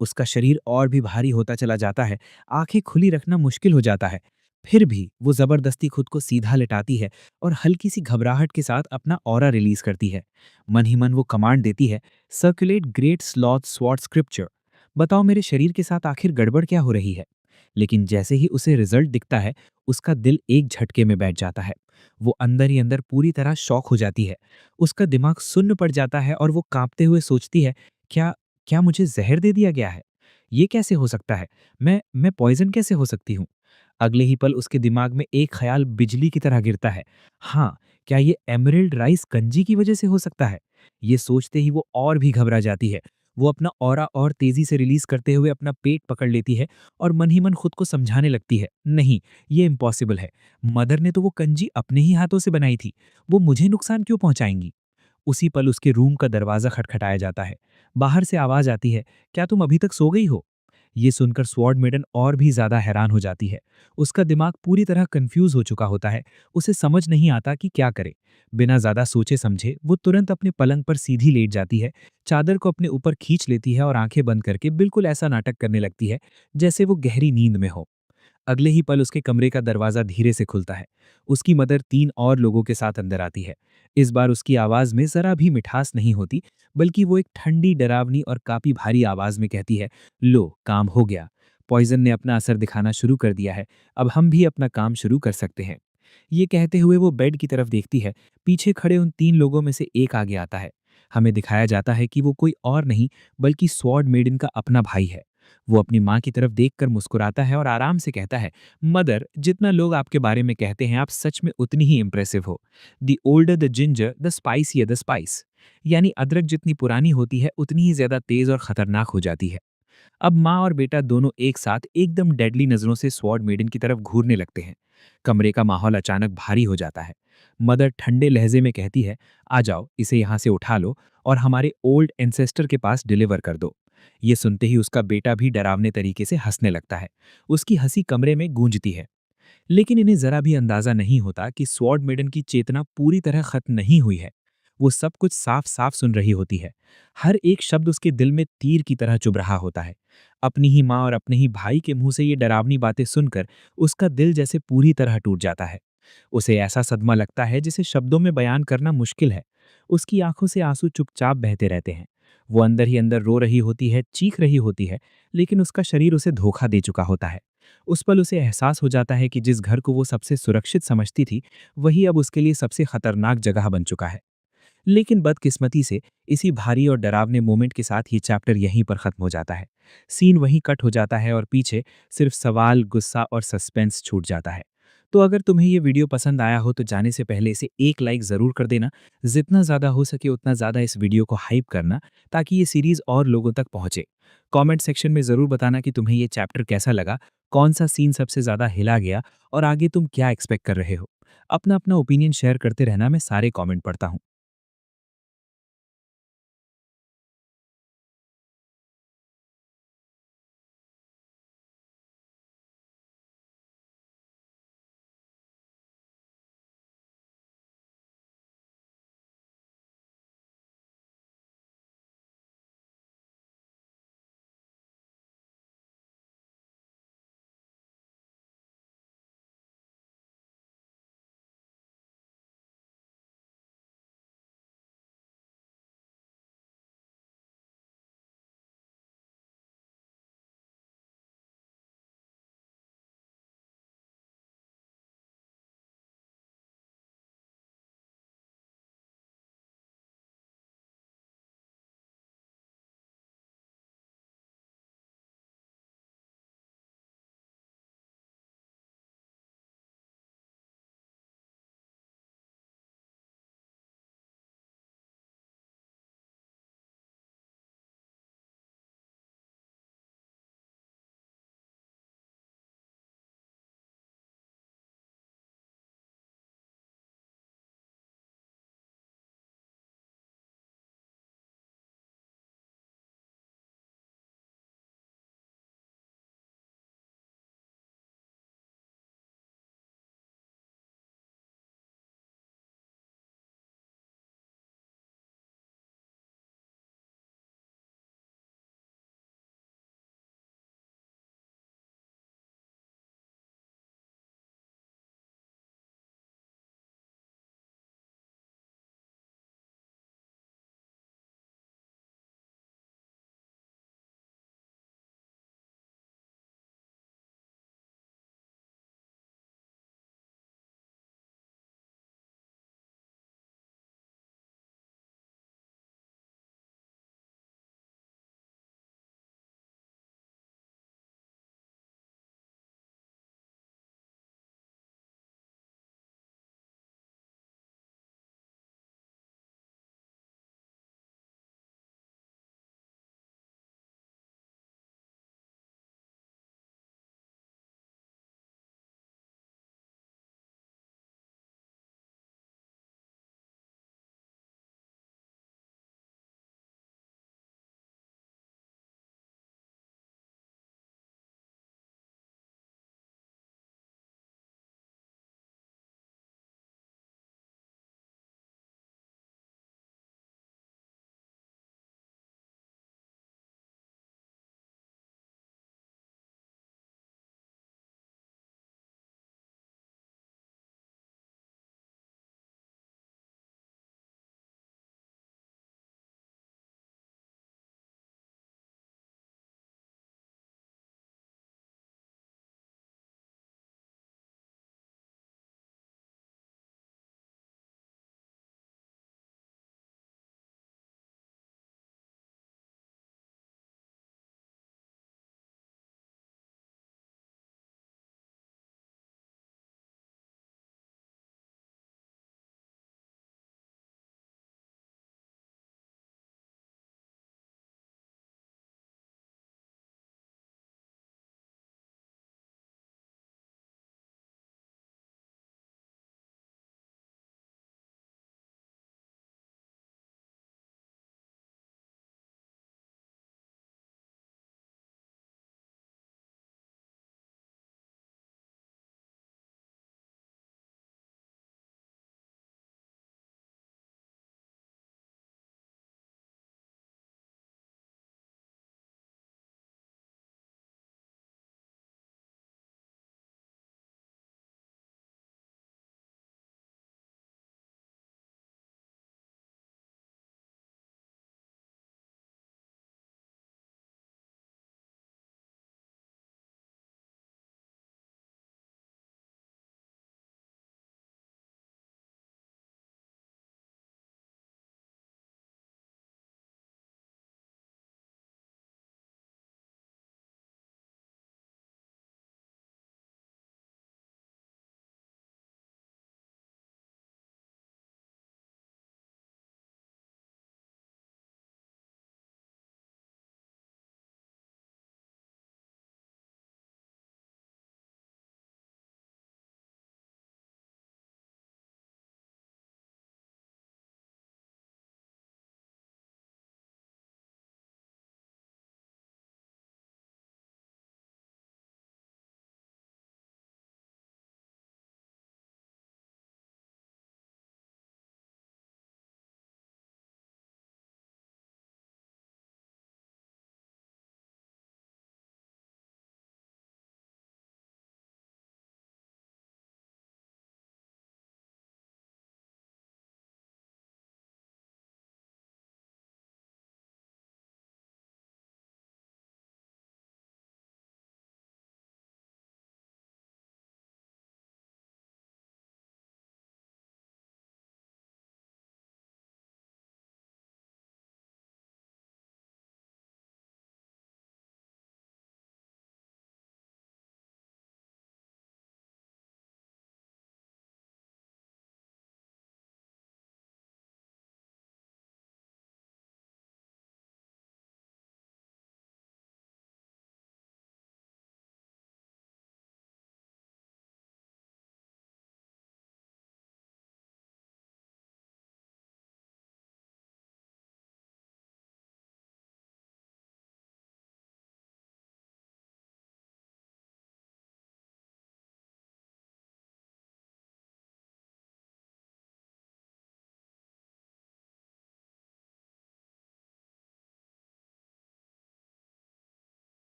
उसका शरीर और भी भारी होता चला जाता है, आंखें खुली रखना मुश्किल हो जाता है। फिर भी वो जबरदस्ती खुद को सीधा लेटाती है और हल्की सी घबराहट के साथ अपना ऑरा रिलीज करती है। मन ही मन वो कमांड देती है, circulate great sloth sword scripture. बताओ मेरे शरीर के साथ आखिर गड़बड़ क्या हो रही है? लेकिन जैसे ही उसे रिजल्ट दिखता है, उसका दिल एक झटके में बैठ जाता है। वो अंदर ही अंदर पूरी तरह शॉक हो जाती है। उसका दिमाग सुन्न पड़ जाता है और वो कांपते हुए सोचती है, क्या क्या मुझे जहर दे दिया गया है? ये कैसे हो सकता है? मैं पॉइजन कैसे हो सकती हूँ? अगले ही पल उसके दिमाग में एक ख्याल बिजली की तरह गिरता है। हाँ, क्या ये एमरल्ड राइस कंजी की वजह से हो सकता है? ये सोचते ही वो और भी घबरा जाती है। वो अपना ऑरा और तेजी से रिलीज करते हुए अपना पेट पकड़ लेती है और मन ही मन खुद को समझाने लगती है, नहीं, ये इम्पॉसिबल है। मदर ने तो वो कंजी अपने ही हाथों से बनाई थी, वो मुझे नुकसान क्यों पहुंचाएंगी? उसी पल उसके रूम का दरवाजा खटखटाया जाता है। बाहर से आवाज आती है, क्या तुम अभी तक सो गई हो? ये सुनकर स्वॉर्ड मेडन और भी ज्यादा हैरान हो जाती है। उसका दिमाग पूरी तरह कंफ्यूज हो चुका होता है। उसे समझ नहीं आता कि क्या करे। बिना ज्यादा सोचे समझे वो तुरंत अपने पलंग पर सीधी लेट जाती है, चादर को अपने ऊपर खींच लेती है और आंखें बंद करके बिल्कुल ऐसा नाटक करने लगती है जैसे वो गहरी नींद में हो। अगले ही पल उसके कमरे का दरवाजा धीरे से खुलता है। उसकी मदर 3 और लोगों के साथ अंदर आती है। इस बार उसकी आवाज में जरा भी मिठास नहीं होती, बल्कि वो एक ठंडी, डरावनी और काफी भारी आवाज में कहती है, लो, काम हो गया। पॉइजन ने अपना असर दिखाना शुरू कर दिया है, अब हम भी अपना काम शुरू कर सकते हैं। ये कहते हुए वो बेड की तरफ देखती है। पीछे खड़े उन 3 लोगों में से एक आगे आता है। हमें दिखाया जाता है कि वो कोई और नहीं बल्कि स्वॉर्ड मेडन का अपना भाई है। वो अपनी माँ की तरफ देखकर मुस्कुराता है और आराम से कहता है, मदर, जितना लोग आपके बारे में कहते हैं, आप सच में उतनी ही इंप्रेसिव हो। The older the ginger the spicier the spice. यानी अदरक जितनी पुरानी होती है उतनी ही ज्यादा तेज और खतरनाक हो जाती है। अब माँ और बेटा दोनों एक साथ एकदम डेडली नजरों से स्वॉर्ड मेडन की तरफ घूरने लगते हैं। कमरे का माहौल अचानक भारी हो जाता है। मदर ठंडे लहजे में कहती है, आ जाओ, इसे यहाँ से उठा लो और हमारे ओल्ड एंसेस्टर के पास डिलीवर कर दो। ये सुनते ही उसका बेटा भी डरावने तरीके से हंसने लगता है। उसकी हंसी कमरे में गूंजती है। लेकिन इन्हें जरा भी अंदाजा नहीं होता कि स्वॉर्ड मेडन की चेतना पूरी तरह खत्म नहीं हुई है। वो सब कुछ साफ साफ सुन रही होती है। हर एक शब्द उसके दिल में तीर की तरह चुभ रहा होता है। अपनी ही माँ और अपने ही भाई के मुंह से ये डरावनी बातें सुनकर उसका दिल जैसे पूरी तरह टूट जाता है। उसे ऐसा सदमा लगता है जिसे शब्दों में बयान करना मुश्किल है। उसकी आंखों से आंसू चुपचाप बहते रहते हैं। वो अंदर ही अंदर रो रही होती है, चीख रही होती है, लेकिन उसका शरीर उसे धोखा दे चुका होता है। उस पल उसे एहसास हो जाता है कि जिस घर को वो सबसे सुरक्षित समझती थी, वही अब उसके लिए सबसे खतरनाक जगह बन चुका है। लेकिन बदकिस्मती से इसी भारी और डरावने मोमेंट के साथ ये चैप्टर यहीं पर खत्म हो जाता है। सीन वहीं कट हो जाता है और पीछे सिर्फ सवाल, गुस्सा और सस्पेंस छूट जाता है। तो अगर तुम्हें ये वीडियो पसंद आया हो तो जाने से पहले इसे एक लाइक ज़रूर कर देना। जितना ज़्यादा हो सके उतना ज़्यादा इस वीडियो को हाइप करना, ताकि ये सीरीज़ और लोगों तक पहुंचे। कमेंट सेक्शन में ज़रूर बताना कि तुम्हें ये चैप्टर कैसा लगा, कौन सा सीन सबसे ज़्यादा हिला गया और आगे तुम क्या एक्सपेक्ट कर रहे हो। अपना अपना ओपिनियन शेयर करते रहना, मैं सारे कमेंट पढ़ता हूँ।